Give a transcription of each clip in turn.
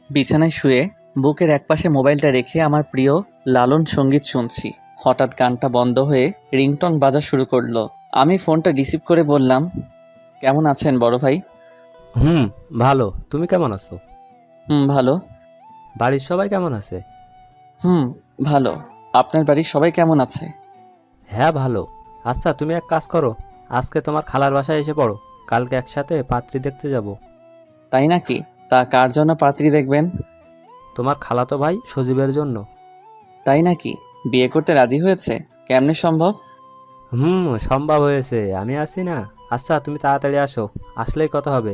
বিছানায় শুয়ে বুকের একপাশে মোবাইলটা রেখে আমার প্রিয় লালন সঙ্গীত শুনছি। হঠাৎ গানটা বন্ধ হয়ে রিংটং বাজা শুরু করলো। আমি ফোনটা রিসিভ করে বললাম, কেমন আছেন বড় ভাই? হুম, ভালো। তুমি কেমন আছো? ভালো। বাড়ির সবাই কেমন আছে? হুম, ভালো। আপনার বাড়ির সবাই কেমন আছে? হ্যাঁ, ভালো। আচ্ছা, তুমি এক কাজ করো, আজকে তোমার খালার বাসায় এসে পড়ো। কালকে একসাথে পাত্রী দেখতে যাব। তাই নাকি? তা কার জন্য পাত্রী দেখবেন? তোমার খালাতো ভাই সজীবের জন্য। তাই নাকি? বিয়ে করতে রাজি হয়েছে? কেমনে সম্ভব? সম্ভব হয়েছে, আমি আছি না। আচ্ছা, তুমি তাড়াতাড়ি আসো, আসলেই কথা হবে।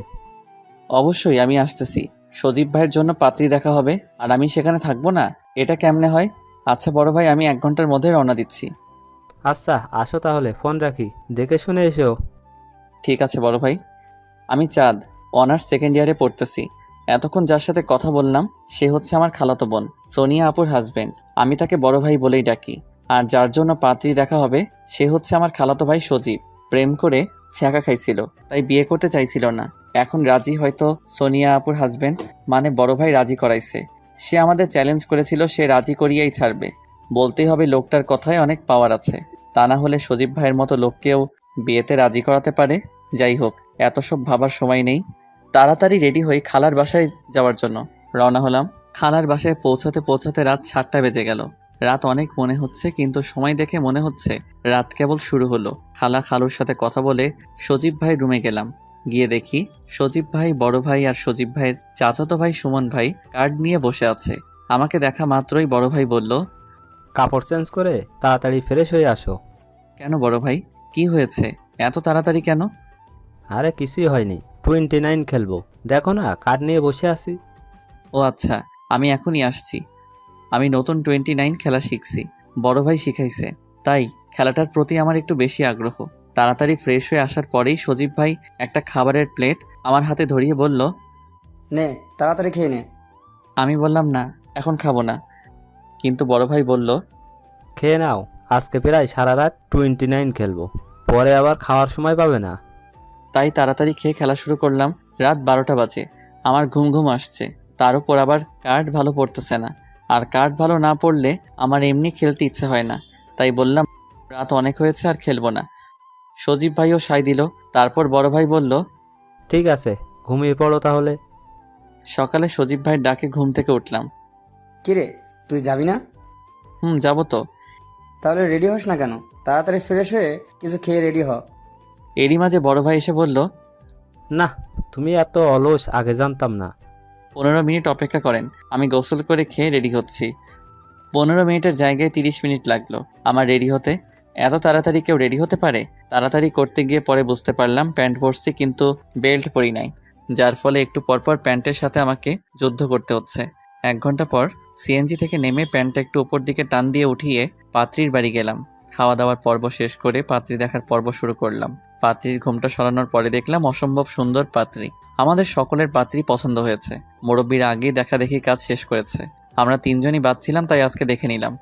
অবশ্যই আমি আসতেছি। সজীব ভাইয়ের জন্য পাত্রী দেখা হবে আর আমি সেখানে থাকবো না? এটা কেমনে হয়? আচ্ছা বড় ভাই, আমি 1 ঘন্টার মধ্যে রওনা দিচ্ছি। আচ্ছা, আসো তাহলে, ফোন রাখি, দেখে শুনে এসো। ঠিক আছে বড় ভাই। আমি চাঁদ, অনার্স সেকেন্ড ইয়ারে পড়তেছি। এতক্ষণ যার সাথে কথা বললাম সে হচ্ছে আমার খালাতো বোন, সোনিয়া আপুর হাজবেন্ড। আমি তাকে বড় ভাই বলেই ডাকি। আর যার জন্য পাত্রী দেখা হবে সে হচ্ছে আমার খালাতো ভাই সজীব। প্রেম করে ছ্যাঁকা খাইছিল, তাই বিয়ে করতে চাইছিল না। এখন রাজি, হয়তো সোনিয়া আপুর হাজবেন্ড মানে বড় ভাই রাজি করাইছে। সে আমাদের চ্যালেঞ্জ করেছিল, সে রাজি করিয়াই ছাড়বে। বলতেই হবে লোকটার কথায় অনেক পাওয়ার আছে। তা না হলে সজীব ভাইয়ের মতো লোককেও বিয়েতে রাজি করাতে পারে। যাই হোক, এত সব ভাবার সময় নেই। তাড়াতাড়ি রেডি হয়ে খালার বাসায় যাওয়ার জন্য রওনা হলাম। খালার বাসায় পৌঁছাতে পৌঁছাতে রাত 7টা বেজে গেল। রাত অনেক মনে হচ্ছে, কিন্তু সময় দেখে মনে হচ্ছে রাত কেবল শুরু হলো। খালা খালুর সাথে কথা বলে সজীব ভাই রুমে গেলাম। গিয়ে দেখি সজীব ভাই, বড় ভাই আর সজীব ভাইয়ের চাচাতো ভাই সুমন ভাই কার্ড নিয়ে বসে আছে। আমাকে দেখা মাত্রই বড় ভাই বলল, কাপড় চেঞ্জ করে তাড়াতাড়ি ফ্রেশ হয়ে আসো। কেন বড় ভাই, কি হয়েছে? এত তাড়াতাড়ি কেন? আরে কিছুই হয়নি, 29 খেলবো। দেখো না, কার্ড নিয়ে বসে আছি। ও আচ্ছা, আমি এখনই আসছি। আমি নতুন 29 খেলা শিখছি, বড় ভাই শিখাইছে। তাই খেলাটার প্রতি আমার একটু বেশি আগ্রহ। তাড়াতাড়ি ফ্রেশ হয়ে আসার পরেই সজীব ভাই একটা খাবারের প্লেট আমার হাতে ধরিয়ে বলল, নে, তাড়াতাড়ি খেয়ে নে। আমি বললাম না, এখন খাবো না। কিন্তু বড় ভাই বলল, খেয়ে নাও, আজকে প্রায় সারা রাত 29 খেলবো, পরে আবার খাওয়ার সময় পাবে না। তাই তাড়াতাড়ি খেয়ে খেলা শুরু করলাম। রাত 12টা বাজে। আমার ঘুম ঘুম আসছে, তার উপর আবার কার্ড ভালো পড়তেছে না। আর কার্ড ভালো না পড়লে আমার এমনি খেলতে ইচ্ছে হয় না। তাই বললাম, রাত অনেক হয়েছে, আর খেলবো না। সজীব ভাইও সায় দিল। তারপর বড় ভাই বলল, ঠিক আছে, ঘুমিয়ে পড়ো তাহলে। সকালে সজীব ভাইয়ের ডাকে ঘুম থেকে উঠলাম। কিরে, তুই যাবি না? যাবো তো। তাহলে রেডি হস না কেন? তাড়াতাড়ি ফ্রেশ হয়ে কিছু খেয়ে রেডি হ। এরই মাঝে বড় ভাই এসে বলল, না, তুমি এত অলস, আগে জানতাম না। 15 মিনিট অপেক্ষা করেন, আমি গোসল করে খেয়ে রেডি হচ্ছি। 15 মিনিটের জায়গায় 30 মিনিট লাগলো আমার রেডি হতে। এত তাড়াতাড়ি কেউ রেডি হতে পারে? তাড়াতাড়ি করতে গিয়ে পরে বুঝতে পারলাম প্যান্ট পরছি কিন্তু বেল্ট পরি নাই, যার ফলে একটু পরপর প্যান্টের সাথে আমাকে যুদ্ধ করতে হচ্ছে। 1 ঘন্টা পর সিএনজি থেকে নেমে প্যান্টটা একটু উপর দিকে টান দিয়ে উঠিয়ে পাত্রীর বাড়ি গেলাম। খাওয়া দাওয়ার পর্ব শেষ করে পাত্রী দেখার পর্ব শুরু করলাম। পাত্রীর ঘুমটা সরানোর পরে দেখলাম অসম্ভব সুন্দর পাত্রী। আমাদের সকলের পাত্রী পছন্দ হয়েছে। মুরব্বীরা আগেই দেখা দেখি কাজ শেষ করেছে। আমরা 3জনই বাদ ছিলাম, তাই আজকে দেখে নিলাম।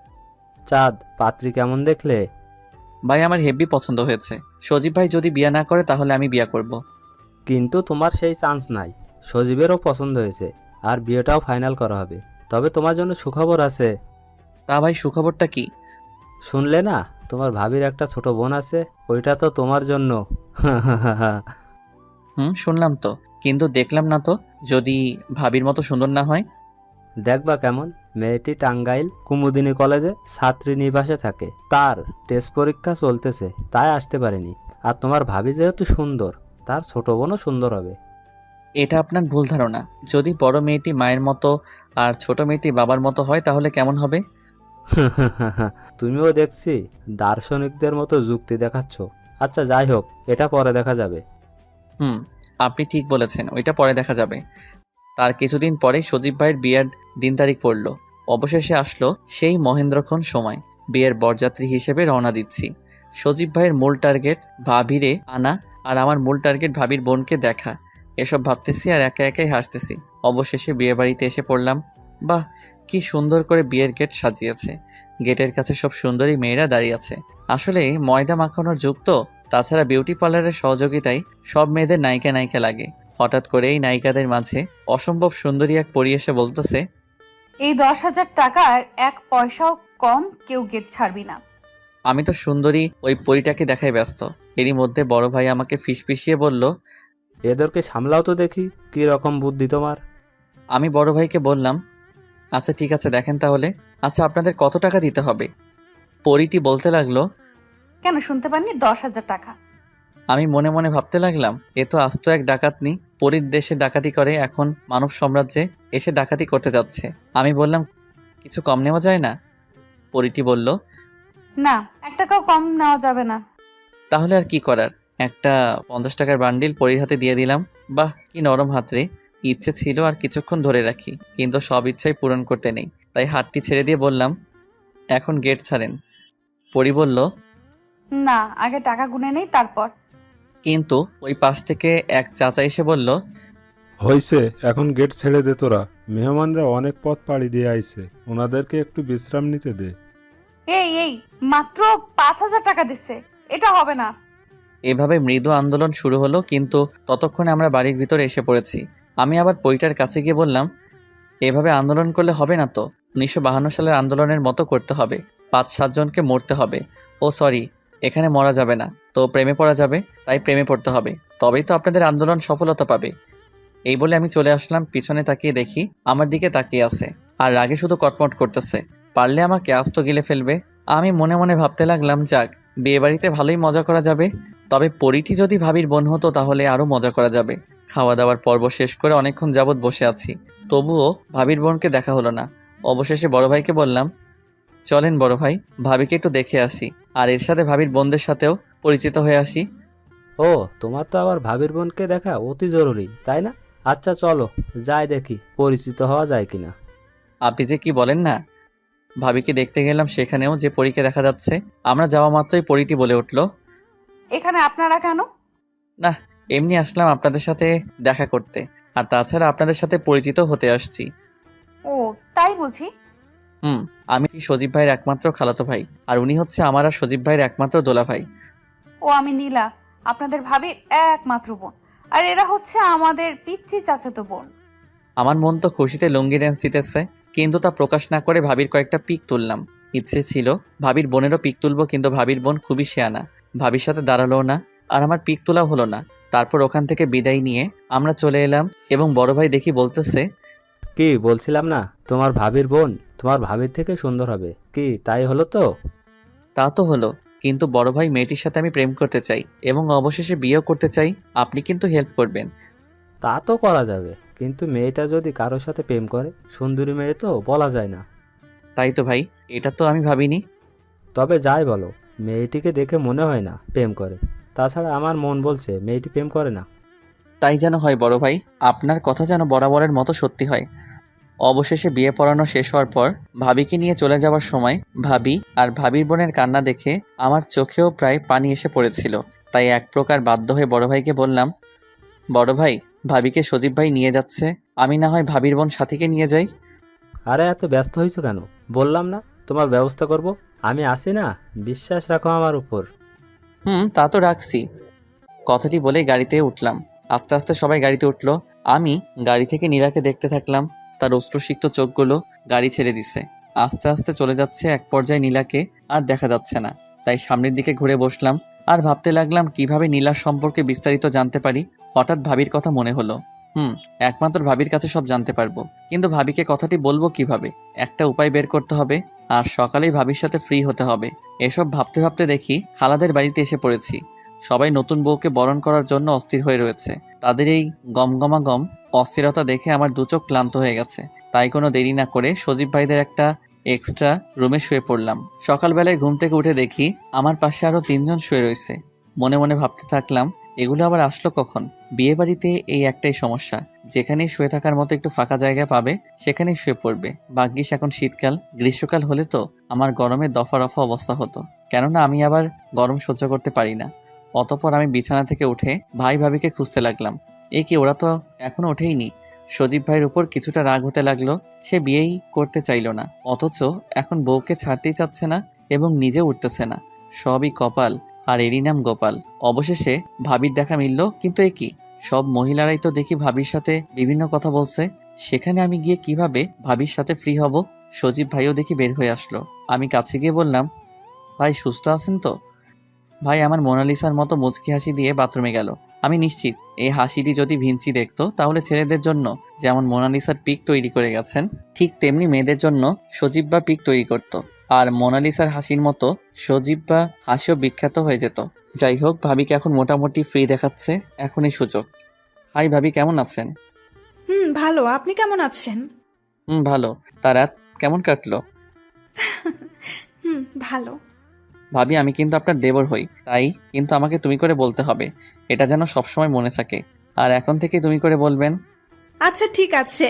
চাঁদ, পাত্রী কেমন দেখলে? ভাই আমার হেব্বি পছন্দ হয়েছে। সজীব ভাই যদি বিয়ে না করে তাহলে আমি বিয়ে করব। কিন্তু তোমার সেই চান্স নাই। সজীবেরও পছন্দ হয়েছে, আর বিয়েটাও ফাইনাল করা হবে। তবে তোমার জন্য সুখবর আছে। তা ভাই, সুখবরটা কি? শুনলে না, তোমার ভাবির একটা ছোট বোন আছে, ওইটা তো তোমার জন্য। শুনলাম তো, কিন্তু দেখলাম না তো। যদি ভাবির মতো সুন্দর না হয়? দেখবা কেমন। মেয়েটি টাঙ্গাইল কুমুদিনী কলেজে ছাত্রী নিবাসে থাকে। তার টেস্ট পরীক্ষা চলতেছে, তাই আসতে পারেনি। আর তোমার ভাবি যেহেতু সুন্দর, তার ছোট বোনও সুন্দর হবে। এটা আপনার ভুল ধারণা। যদি বড় মেয়েটি মায়ের মতো আর ছোট মেয়েটি বাবার মতো হয় তাহলে কেমন হবে? তুমিও দেখছি দার্শনিকদের মতো যুক্তি দেখাচ্ছ। আচ্ছা, যাই হোক, এটা পরে দেখা যাবে। হুম, আপনি ঠিক বলেছেন, ওইটা পরে দেখা যাবে। তার কিছুদিন পরেই সজীব ভাইয়ের বিয়ের দিন তারিখ পড়ল। অবশেষে আসলো সেই মহেন্দ্রক্ষণ সময়। বিয়ের বরযাত্রী হিসেবে রওনা দিচ্ছি। সজীব ভাইয়ের মূল টার্গেট ভাবিরে আনা, আর আমার মূল টার্গেট ভাবির বোনকে দেখা। এসব ভাবতেছি আর একা একাই হাসতেছি। অবশেষে বিয়ে বাড়িতে এসে পড়লাম। বাহ, কি সুন্দর করে বিয়ের গেট সাজিয়েছে। গেটের কাছে সব সুন্দরী মেয়েরা দাঁড়িয়ে আছে। আসলে ময়দা মাখানোর যুগ তো, তাছাড়া বিউটি পার্লারের সহযোগিতায় সব মেয়েদের নায়িকা নায়িকা লাগে। হঠাৎ করেই নায়িকাদের মাঝে অসম্ভব সুন্দরী এক পরী এসে বলতেছে, এই 10,000 টাকার 1 পয়সাও কম কেউ গেট ছাড়বি না। আমি তো সুন্দরী ওই পরীটাকে দেখায় ব্যস্ত। এরই মধ্যে বড় ভাই আমাকে ফিসফিসিয়ে বলল। এদেরকে সামলাও তো দেখি, কি রকম বুদ্ধি তোমার। আমি বড় ভাইকে বললাম, আচ্ছা ঠিক আছে দেখেন তাহলে। আচ্ছা আপনাদের কত টাকা দিতে হবে? পরীটি বলতে লাগলো। কেন শুনতে পাননি? 10,000 টাকা। আমি মনে মনে ভাবতে লাগলাম, এ তো আস্ত এক ডাকাতনি। পরীর দেশে ডাকাতি করে, এখন মানব সাম্রাজ্যে এসে ডাকাতি করতে যাচ্ছে। আমি বললাম, কিছু কম নেওয়া যায় না? পরীটি বলল, না, 1 টাকাও কম নেওয়া যাবে না। তাহলে আর কি করার, একটা 50 টাকার বান্ডিল পরীর হাতে দিয়ে দিলাম। বাহ কি নরম হাত রে। ইচ্ছে ছিল আর কিছুক্ষণ ধরে রাখি, কিন্তু সব ইচ্ছাই পূরণ করতে নেই, তাই হাতটি ছেড়ে দিয়ে বললাম, এখন গেট ছাড়েন। পরী বলল, না, আগে টাকা গুনে নেই তারপর। কিন্তু ওই পাশ থেকে এক চাচা এসে বলল, হইছে, এখন গেট ছেড়ে দে তোরা। মেহমানরা অনেক পথ পাড়ি দিয়ে আইছে, ওনাদেরকে একটু বিশ্রাম নিতে দে। এই মাত্র 5,000 টাকা দিচ্ছে, এটা হবে না। এভাবে মৃদু আন্দোলন শুরু হলো, কিন্তু ততক্ষণে আমরা বাড়ির ভিতরে এসে পড়েছি। আমি আবার পরীটার কাছে গিয়ে বললাম, এভাবে আন্দোলন করলে হবে না তো, 1952 সালের আন্দোলনের মতো করতে হবে, 5-7 জনকে মরতে হবে। ও সরি, এখানে মরা যাবে না, তো প্রেমে পড়া যাবে, তাই প্রেমে পড়তে হবে, তবেই তো আপনাদের আন্দোলন সফলতা পাবে। এই বলে আমি চলে আসলাম, পিছনে তাকিয়ে দেখি আমার দিকে তাকিয়ে আছে, আর রাগে শুধু কটমট করতেছে। পারলে আমাকে আস্ত গিলে ফেলবে। আমি মনে মনে ভাবতে লাগলাম, যাক, বিয়ে বাড়িতে ভালোই মজা করা যাবে। তবে পরীটি যদি ভাবির বোন হতো তাহলে আরও মজা করা যাবে। খাওয়া দাওয়ার পর্ব শেষ করে অনেকক্ষণ যাবৎ বসে আছি, তবুও ভাবির বোনকে দেখা হলো না। অবশেষে বড় ভাইকে বললাম, চলেন বড় ভাই, ভাবিকে একটু দেখে আসি, আর এর সাথে ভাবির বোনদের সাথেও পরিচিত হয়ে আসি। ও, তোমার তো আবার ভাবির বোনকে দেখা অতি জরুরি, তাই না? আচ্ছা চলো, যাই দেখি পরিচিত হওয়া যায় কিনা। আপনি যে কি বলেন না। ভাবিকে দেখতে গেলাম, সেখানেও যে পরীকে দেখা যাচ্ছে। আমরা যাওয়া মাত্রই পরীটি বলে উঠল, এখানে আপনারা কেন? না, এমনি আসলাম আপনাদের সাথে দেখা করতে, আর তাছাড়া আপনাদের সাথে পরিচিত হতে আসছি। ও, তাই বুঝি। আমি সজীব ভাইয়ের একমাত্র খালাতো ভাই, আর উনি হচ্ছে আমার আর সজীব ভাইয়ের একমাত্র দোলা ভাই। ও, আমি নীলা, আপনাদের ভাবির একমাত্র বোন। আর এরা হচ্ছে আমাদের পিচ্চি চাচাতো বোন। আমার মন তো খুশিতে লুঙ্গি ড্যান্স দিতেছে, কিন্তু তা প্রকাশ না করে ভাবির কয়েকটা পিক তুললাম। ইচ্ছে ছিল ভাবির বোনেরও পিক তুলবো, কিন্তু ভাবির বোন খুবই শেয়ানা, ভাবির সাথে দাঁড়ালোও না, আর আমার পিক তোলাও হলো না। তারপর ওখান থেকে বিদায় নিয়ে আমরা চলে এলাম, এবং বড় ভাই দেখি বলতেছে, কি বলছিলাম না, তোমার ভাবির বোন তোমার ভাবির থেকে সুন্দর হবে, কি তাই হলো তো? তা তো হলো, কিন্তু বড় ভাই মেয়েটির সাথে আমি প্রেম করতে চাই, এবং অবশেষে বিয়েও করতে চাই। আপনি কিন্তু হেল্প করবেন। তা তো করা যাবে, কিন্তু মেয়েটা যদি কারোর সাথে প্রেম করে, সুন্দরী মেয়ে তো বলা যায় না। তাই তো ভাই, এটা তো আমি ভাবিনি। তবে যাই বলো, মেয়েটিকে দেখে মনে হয় না প্রেম করে। তাছাড়া আমার মন বলছে মেয়েটি প্রেম করে না। তাই যেন হয় বড় ভাই, আপনার কথা যেন বরাবরের মতো সত্যি হয়। অবশেষে বিয়ে পড়ানো শেষ হওয়ার পর ভাবিকে নিয়ে চলে যাওয়ার সময় ভাবি আর ভাবির বোনের কান্না দেখে আমার চোখেও প্রায় পানি এসে পড়েছিল। তাই এক প্রকার বাধ্য হয়ে বড় ভাইকে বললাম, বড় ভাই, ভাবিকে সজীব ভাই নিয়ে যাচ্ছে, আমি না হয় ভাবির বোন সাথীকে নিয়ে যাই। আরে এত ব্যস্ত হয়েছো কেন? বললাম না তোমার ব্যবস্থা করব, আমি আছি না, বিশ্বাস রাখো আমার উপর। তা তো রাখছি। কথাটি বলেই গাড়িতে উঠলাম। আস্তে আস্তে সবাই গাড়িতে উঠলো। আমি গাড়ি থেকে নীরাকে দেখতে থাকলাম, তার অশ্রুসিক্ত চোখগুলো গাড়ি ছেড়ে দিছে। আস্তে আস্তে চলে যাচ্ছে, এক পর্যায়ে নীলাকে আর দেখা যাচ্ছে না। তাই সামনের দিকে ঘুরে বসলাম, আর ভাবতে লাগলাম কিভাবে নীলার সম্পর্কে বিস্তারিত জানতে পারি। হঠাৎ ভাবির কথা মনে হলো। একমাত্র ভাবির কাছে সব জানতে পারবো, কিন্তু ভাবিকে কথাটি বলবো কিভাবে? একটা উপায় বের করতে হবে, আর সকালেই ভাবির সাথে ফ্রি হতে হবে। এসব ভাবতে ভাবতে দেখি খালাদের বাড়িতে এসে পড়েছি। সবাই নতুন বউকে বরণ করার জন্য অস্থির হয়ে রয়েছে। তাদের এই গমগমাগম অস্থিরতা দেখে আমার দুচোখ ক্লান্ত হয়ে গেছে। তাই কোনো দেরি না করে সজীব ভাইদের একটা এক্সট্রা রুমে শুয়ে পড়লাম। সকালবেলায় ঘুম থেকে উঠে দেখি আমার পাশে আরো 3 জন শুয়ে রয়েছে। মনে মনে ভাবতে থাকলাম, এগুলো আবার আসলো কখন? বিয়ে বাড়িতে এই একটাই সমস্যা, যেখানেই শুয়ে থাকার মতো একটু ফাঁকা জায়গা পাবে সেখানেই শুয়ে পড়বে। ভাগ্যিস এখন শীতকাল, গ্রীষ্মকাল হলে তো আমার গরমে দফা রফা অবস্থা হতো, কেননা আমি আবার গরম সহ্য করতে পারি না। অতঃপর আমি বিছানা থেকে উঠে ভাই ভাবিকে খুঁজতে লাগলাম। এ কি, ওরা তো এখনো ওঠেইনি। সজীব ভাইয়ের উপর কিছুটা রাগ হতে লাগলো। সে বিয়েই করতে চাইলো না, অথচ এখন বউকে ছাড়তেই চাচ্ছে না এবং নিজে উঠতেছে না। সবই কপাল, আর এরই নাম গোপাল। অবশেষে ভাবির দেখা মিলল, কিন্তু এ কি, সব মহিলারাই তো দেখি ভাবির সাথে বিভিন্ন কথা বলছে, সেখানে আমি গিয়ে কিভাবে ভাবির সাথে ফ্রি হব? সজীব ভাইও দেখি বের হয়ে আসলো। আমি কাছে গিয়ে বললাম, ভাই সুস্থ আছেন তো? ভাই আমার মোনালিসার মতো মুচকি হাসি দিয়ে বাথরুমে গেল। আমি নিশ্চিত এই হাসিটি যদি ভিঞ্চি দেখতো তাহলে ছেলেদের জন্য যেমন মোনালিসার পিক তৈরি করে গেছেন, ঠিক তেমনি মেয়েদের জন্য সজীব বা পিক তৈরি করত। আর মোনালিসার হাসির মতো সজীব বা হাসিও বিখ্যাত হয়ে যেত। যাই হোক, ভাবিকে এখন মোটামুটি ফ্রি দেখাচ্ছে, এখনই সুযোগ। হাই ভাবি, কেমন আছেন? ভালো। আপনি কেমন আছেন? ভালো। তা রাত কেমন কাটলো? ভালো। ভাবি আমি কিন্তু আপনার দেবর হই, তাই কিন্তু আমাকে তুমি করে বলতে হবে, এটা যেন সবসময় মনে থাকে। আর এখন থেকে তুমি করে বলবেন। আচ্ছা ঠিক আছে।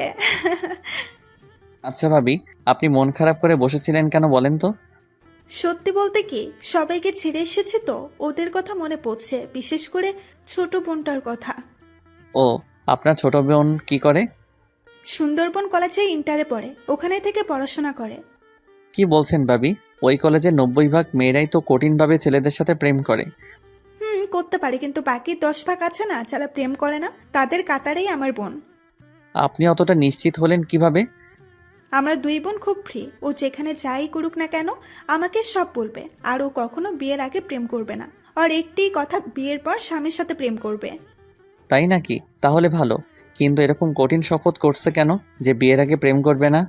আচ্ছা ভাবি, আপনি মন খারাপ করে বসেছিলেন কেন বলেন তো? সত্যি বলতে কি, সবাইকে ছেড়ে এসেছে তো ওদের কথা মনে পড়ছে, বিশেষ করে ছোট বোনটার কথা। ও, আপনার ছোট বোন কি করে? সুন্দরবন কলেজে ইন্টারে পড়ে, ওখানে থেকে পড়াশোনা করে। কি বলছেন ভাবি? ওই কলেজের 90% মেয়েরাই তো কঠিনভাবে ছেলেদের সাথে প্রেম করে। করতে পারে, কিন্তু বাকি 10 ভাগ আছে না যারা প্রেম করে না, তাদের কাতারেই আমার বোন। আপনি অতটা নিশ্চিত হলেন কিভাবে? আমরা 2 বোন খুব ফ্রি, ও যেখানে যাই করুক না কেন আমাকে সব বলবে। আর ও কখনো বিয়ের আগে প্রেম করবে না, আর একটি কথা, বিয়ের পর স্বামীর সাথে প্রেম করবে। তাই নাকি? তাহলে ভালো। কিন্তু এরকম কঠিন শপথ করছে কেন যে বিয়ের আগে প্রেম করবে না?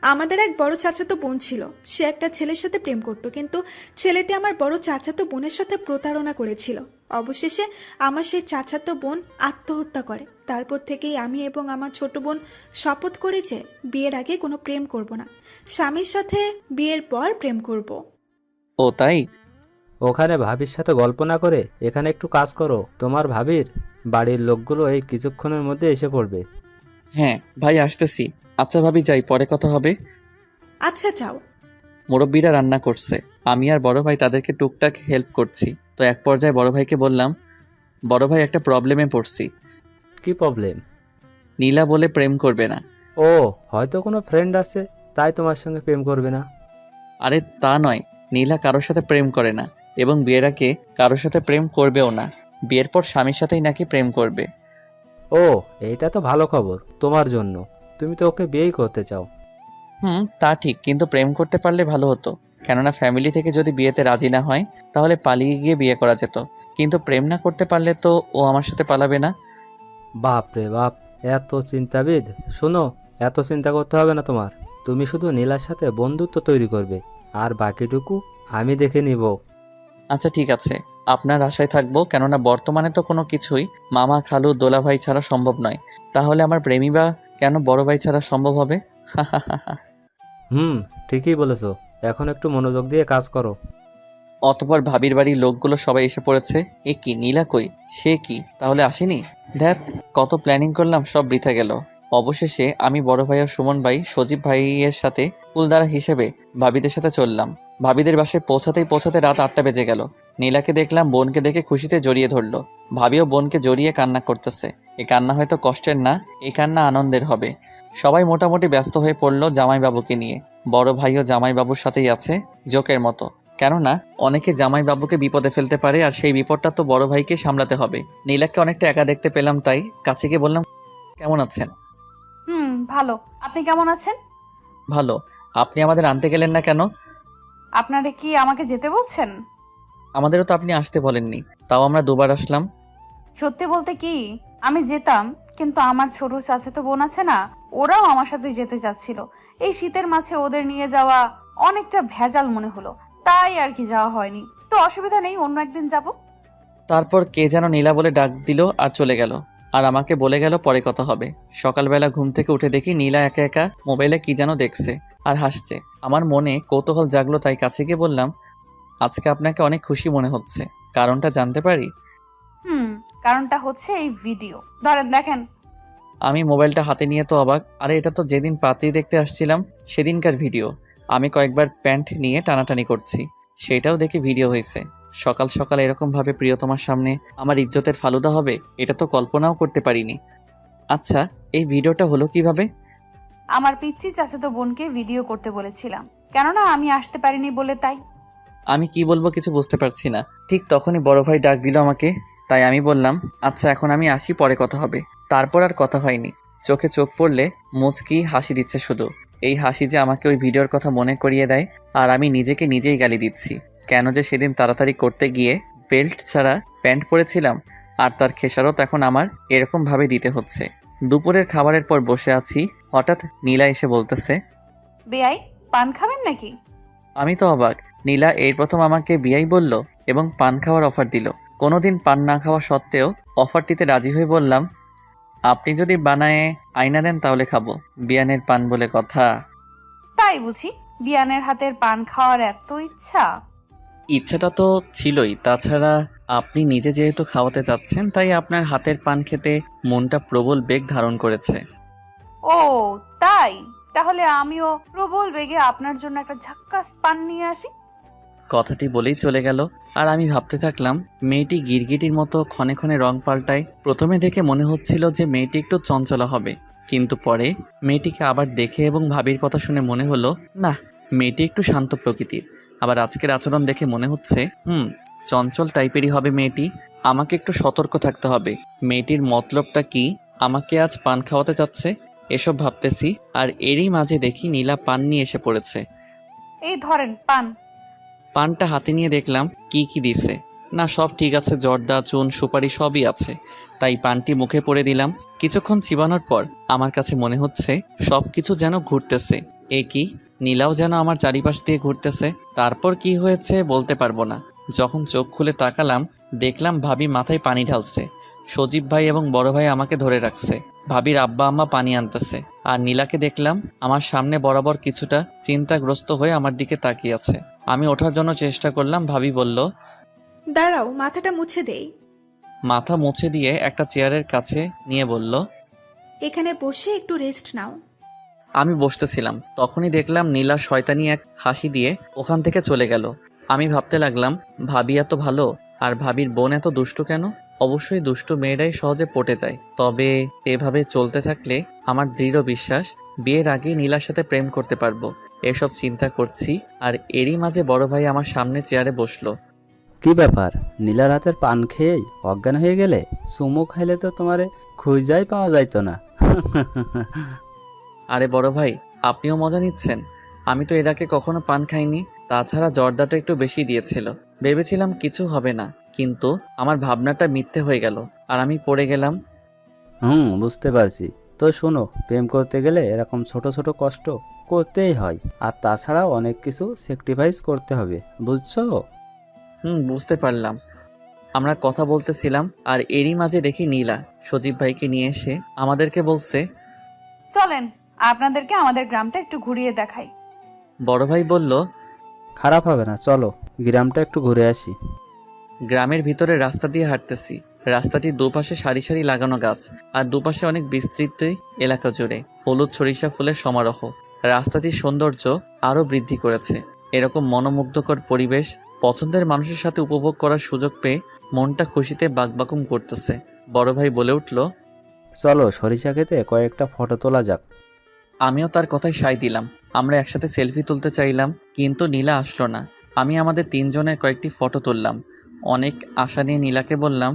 আমাদের এক বড় চাচাতো বোন ছিল, সে একটা ছেলের সাথে প্রেম করত, কিন্তু ছেলেটি আমার বড় চাচাতো বোনের সাথে প্রতারণা করেছিল। অবশেষে আমার সেই চাচাতো বোন আত্মহত্যা করে। তারপর থেকেই আমি এবং আমার ছোট বোন শপথ করি যে বিয়ের আগে কোনো প্রেম করব না, স্বামীর সাথে বিয়ের পর প্রেম করব। ও তাই? ওখানে ভাবির সাথে গল্প না করে এখানে একটু কাজ করো। তোমার ভাবির বাড়ির লোকগুলো এই কিছুক্ষণের মধ্যে এসে পড়বে। হ্যাঁ ভাই, আসতেছি। আচ্ছা ভাবি, যাই, পরে কথা হবে। আচ্ছা যাও। মুরব্বীরা রান্না করছে, আমি আর বড় ভাই তাদেরকে টুকটাক হেল্প করছি। তো এক পর্যায়ে বড় ভাইকে বললাম, বড় ভাই একটা প্রবলেমে পড়ছি। কি প্রবলেম? নীলা বলে প্রেম করবে না। ও, হয়তো কোনো ফ্রেন্ড আছে তাই তোমার সঙ্গে প্রেম করবে না। আরে তা নয়, নীলা কারোর সাথে প্রেম করে না এবং বিয়ের আগে কারোর সাথে প্রেম করবেও না। বিয়ের পর স্বামীর সাথেই নাকি প্রেম করবে। ও, এইটা তো ভালো খবর তোমার জন্য। তুমি তো ওকে বিয়েই করতে চাও। তা ঠিক, কিন্তু প্রেম করতে পারলে ভালো হতো। কেননা ফ্যামিলি থেকে যদি বিয়েতে রাজি না হয় তাহলে পালিয়ে গিয়ে বিয়ে করা যেত। কিন্তু প্রেম না করতে পারলে তো ও আমার সাথে পালাবে না। বাপ রে বাপ, এত চিন্তাবিদ। শোনো, এত চিন্তা করতে হবে না তোমার। তুমি শুধু নীলার সাথে বন্ধুত্ব তৈরি করবে, আর বাকিটুকু আমি দেখে নিব। আচ্ছা ঠিক আছে, আপনার আশায় থাকবো। কেননা বর্তমানে তো কোনো কিছুই মামা খালু দোলা ভাই ছাড়া সম্ভব নয়। তাহলে আমার প্রেমী বা কেন বড় ভাই ছাড়া সম্ভব হবে? ঠিকই বলেছো। এখন একটু মনোযোগ দিয়ে কাজ করো। অতপর ভাবির বাড়ির লোকগুলো সবাই এসে পড়েছে। এ কি, নীলা কই? সে কি তাহলে আসেনি? ধ্যাত, কত প্ল্যানিং করলাম, সব বৃথা গেল। অবশেষে আমি বড় ভাই আর সুমন ভাই সজীব ভাইয়ের সাথে কুলদারা হিসেবে ভাবিদের সাথে চললাম। ভাবিদের বাসায় পৌঁছাতে রাত 8টা বেজে গেল। নীলাকে দেখলাম, বোনকে দেখে খুশিতে জড়িয়ে ধরলো। ভাবিও বোনকে জড়িয়ে কান্না করতেছে। এই কান্না হয়তো কষ্টের না, এই কান্না আনন্দের হবে। সবাই মোটামুটি ব্যস্ত হয়ে পড়লো জামাইবাবুকে নিয়ে। বড় ভাইও জামাইবাবুর সাথেই আছে, জোকের মতো। কেননা অনেকে জামাইবাবুকে বিপদে ফেলতে পারে, আর সেই বিপদটা তো বড় ভাইকে সামলাতে হবে। নীলাকে অনেকটা একা দেখতে পেলাম, তাই কাছে গিয়ে বললাম, কেমন আছেন? ভালো। আপনি কেমন আছেন? ভালো। আপনি আমাদের আনতে গেলেন না কেন? আপনারা কি আমাকে যেতে বলছেন? আমাদেরও তো আপনি আসতে বলেননি, তাও আমরা দুবার আসলাম। সত্যি বলতে কি, আমি যেতাম, কিন্তু আমার ছোট চাচাতো বোন আছে না, ওরাও আমার সাথে যেতে চাচ্ছিল। এই শীতের মাঝে ওদের নিয়ে যাওয়া অনেকটা ভেজাল মনে হলো, তাই আর কি যাওয়া হয়নি। তো অসুবিধা নেই, অন্য একদিন যাব। তারপর কে যেন নীলা বলে ডাক দিল আর চলে গেল। আর আমাকে বলে গেল পরে কথা হবে। সকালবেলা ঘুম থেকে উঠে দেখি নীলা একা একা মোবাইলে কি যেন দেখছে আর হাসছে। আমার মনে কৌতূহল জাগলো, তাই কাছে গিয়ে বললাম, আজকে আপনাকে অনেক খুশি মনে হচ্ছে, কারণটা জানতে পারি? কারণটা হচ্ছে এই ভিডিও, ধরেন দেখেন। আমি মোবাইলটা হাতে নিয়ে তো অবাক। আরে এটা তো যেদিন পাত্রী দেখতে আসছিলাম সেদিনকার ভিডিও। আমি কয়েকবার প্যান্ট নিয়ে টানাটানি করছি, সেটাও দেখি ভিডিও হয়েছে। সকাল সকাল এরকমভাবে প্রিয়তমার সামনে আমার ইজ্জতের ফালুদা হবে, এটা তো কল্পনাও করতে পারিনি। আচ্ছা, এই ভিডিওটা হলো কিভাবে? আমার পিচ্চি চাচাতো বোনকে ভিডিও করতে বলেছিলাম, কেননা আমি আসতে পারিনি বলে, তাই। আমি কি বলবো কিছু বুঝতে পারছি না। ঠিক তখনই বড় ভাই ডাক দিল আমাকে। তাই আমি বললাম, আচ্ছা এখন আমি আসি, পরে কথা হবে। তারপর আর কথা হয়নি। চোখে চোখ পড়লে মুচকি হাসি দিচ্ছে শুধু। এই হাসি যে আমাকে ওই ভিডিওর কথা মনে করিয়ে দেয়, আর আমি নিজেকে নিজেই গালি দিচ্ছি। কেন যে সেদিন তাড়াতাড়ি করতে গিয়ে বেল্ট ছাড়া প্যান্ট পরেছিলাম, আর তার খেসারত এখন আমার এরকমভাবে দিতে হচ্ছে। দুপুরের খাবারের পর বসে আছি, হঠাৎ নীলা এসে বলতেছে, বেআই, পান খাবেন নাকি? আমি তো অবাক। নীলা এই প্রথম আমাকে বিয়াই বলল এবং পান খাওয়ার অফার দিল। কোনোদিন পান না খাওয়া সত্ত্বেও অফারটিতে রাজি হয়ে বললাম, আপনি যদি বানায়ে আইনা দেন তাহলে খাবো, বিয়ানের পান বলে কথা। তাই বুঝি বিয়ানের হাতের পান খাওয়ার এত ইচ্ছা? ইচ্ছাটা তো ছিলই, তাছাড়া আপনি নিজে যেহেতু খাওয়াতে যাচ্ছেন, তাই আপনার হাতের পান খেতে মনটা প্রবল বেগ ধারণ করেছে। ও তাই, তাহলে আমিও প্রবল বেগে আপনার জন্য একটা ঝাক্কাস পান নিয়ে আসি। কথাটি বলেই চলে গেল, আর আমি ভাবতে থাকলাম মেয়েটি গিরগিটির মতো ক্ষণে ক্ষণে রং পাল্টায়। প্রথমে দেখে মনে হচ্ছিল যে মেয়েটি একটু চঞ্চলা হবে, কিন্তু পরে মেয়েটিকে আবার দেখে এবং ভাবির কথা শুনে মনে হলো না, মেয়েটি একটু শান্ত প্রকৃতির। আবার আজকের আচরণ দেখে মনে হচ্ছে চঞ্চল টাইপেরই হবে মেয়েটি। আমাকে একটু সতর্ক থাকতে হবে। মেয়েটির মতলবটা কি, আমাকে আজ পান খাওয়াতে চাচ্ছে, এসব ভাবতেছি। আর এরই মাঝে দেখি নীলা পান নিয়ে এসে পড়েছে। এই ধরেন পান। পানটা হাতে নিয়ে দেখলাম কি কি দিছে। না, সব ঠিক আছে, জর্দা, চুন, সুপারি সবই আছে। তাই পানটি মুখে পড়ে দিলাম। কিছুক্ষণ চিবানোর পর আমার কাছে মনে হচ্ছে সব কিছু যেন ঘুরতেছে। এ কি, নীলাও যেন আমার চারিপাশ দিয়ে ঘুরতেছে। তারপর কি হয়েছে বলতে পারবো না। যখন চোখ খুলে তাকালাম, দেখলাম ভাবি মাথায় পানি ঢালছে। সজীব ভাই এবং বড় ভাই আমাকে ধরে রাখছে। ভাবির আব্বা আম্মা পানি আনতেছে। আর নীলাকে দেখলাম আমার সামনে বরাবর কিছুটা চিন্তাগ্রস্ত হয়ে আমার দিকে তাকিয়ে আছে। আমি ওঠার জন্য চেষ্টা করলাম। ভাবি বলল, দাঁড়াও, মাথাটা মুছে দেই। মাথা মুছে দিয়ে একটা চেয়ারের কাছে নিয়ে বলল, এখানে বসে একটু রেস্ট নাও। আমি বসতেছিলাম, তখনই দেখলাম নীলা শয়তানি এক হাসি দিয়ে ওখান থেকে চলে গেল। আমি ভাবতে লাগলাম ভাবি এত ভালো, আর ভাবির বোন এত দুষ্টু কেন? অবশ্যই দুষ্টু মেয়েরাই সহজে পটে যায়। তবে এভাবে চলতে থাকলে আমার দৃঢ় বিশ্বাস বিয়ের আগেই নীলার সাথে প্রেম করতে পারবো। এসব চিন্তা করছি, আর এরই মাঝে বড় ভাই আমার সামনে চেয়ারে বসলো। কি ব্যাপার, নীলার হাতের পান খেয়েই অজ্ঞান হয়ে গেলে? চুমু খাইলে তো তোমারে খুঁজাই পাওয়া যাইতো না। আরে বড় ভাই, আপনিও মজা নিচ্ছেন? আমি তো এর আগে কখনো পান খাইনি। তাছাড়া জর্দাটা একটু বেশি দিয়েছিল। ভেবেছিলাম কিছু হবে না, কিন্তু আমার ভাবনাটা মিথ্যে হয়ে গেল, আর আমি পড়ে গেলাম। বুঝতে পারছি। তো শোনো, প্রেম করতে গেলে এরকম ছোট ছোট কষ্ট করতেই হয়, আর তাছাড়াও অনেক কিছু স্যাক্রিফাইস করতে হবে, বুঝছো? বুঝতে পারলাম। আমরা কথা বলতেছিলাম, আর এরই মাঝে দেখি নীলা সজীব ভাইকে নিয়ে এসে আমাদেরকে বলছে, চলেন আপনাদেরকে আমাদের গ্রামটা একটু ঘুরিয়ে দেখাই। বড় ভাই বলল, খারাপ হবে না, চলো গ্রামটা একটু ঘুরে আসি। গ্রামের ভিতরে রাস্তা দিয়ে হাঁটতেছি। রাস্তাটির দুপাশে সারি সারি লাগানো গাছ, আর দুপাশে অনেক বিস্তৃত এলাকা জুড়ে হলুদ সরিষা ফুলের সমারোহ রাস্তাটির সৌন্দর্য আরও বৃদ্ধি করেছে। এরকম মনোমুগ্ধকর পরিবেশ পছন্দের মানুষের সাথে উপভোগ করার সুযোগ পেয়ে মনটা খুশিতে বাকবাকুম করতেছে। বড় ভাই বলে উঠল, চলো সরিষা খেতে কয়েকটা ফটো তোলা যাক। আমিও তার কথায় সায় দিলাম। আমরা একসাথে সেলফি তুলতে চাইলাম, কিন্তু নীলা আসলো না। আমি আমাদের তিনজনের কয়েকটি ফটো তুললাম। অনেক আশা নিয়ে নীলাকে বললাম,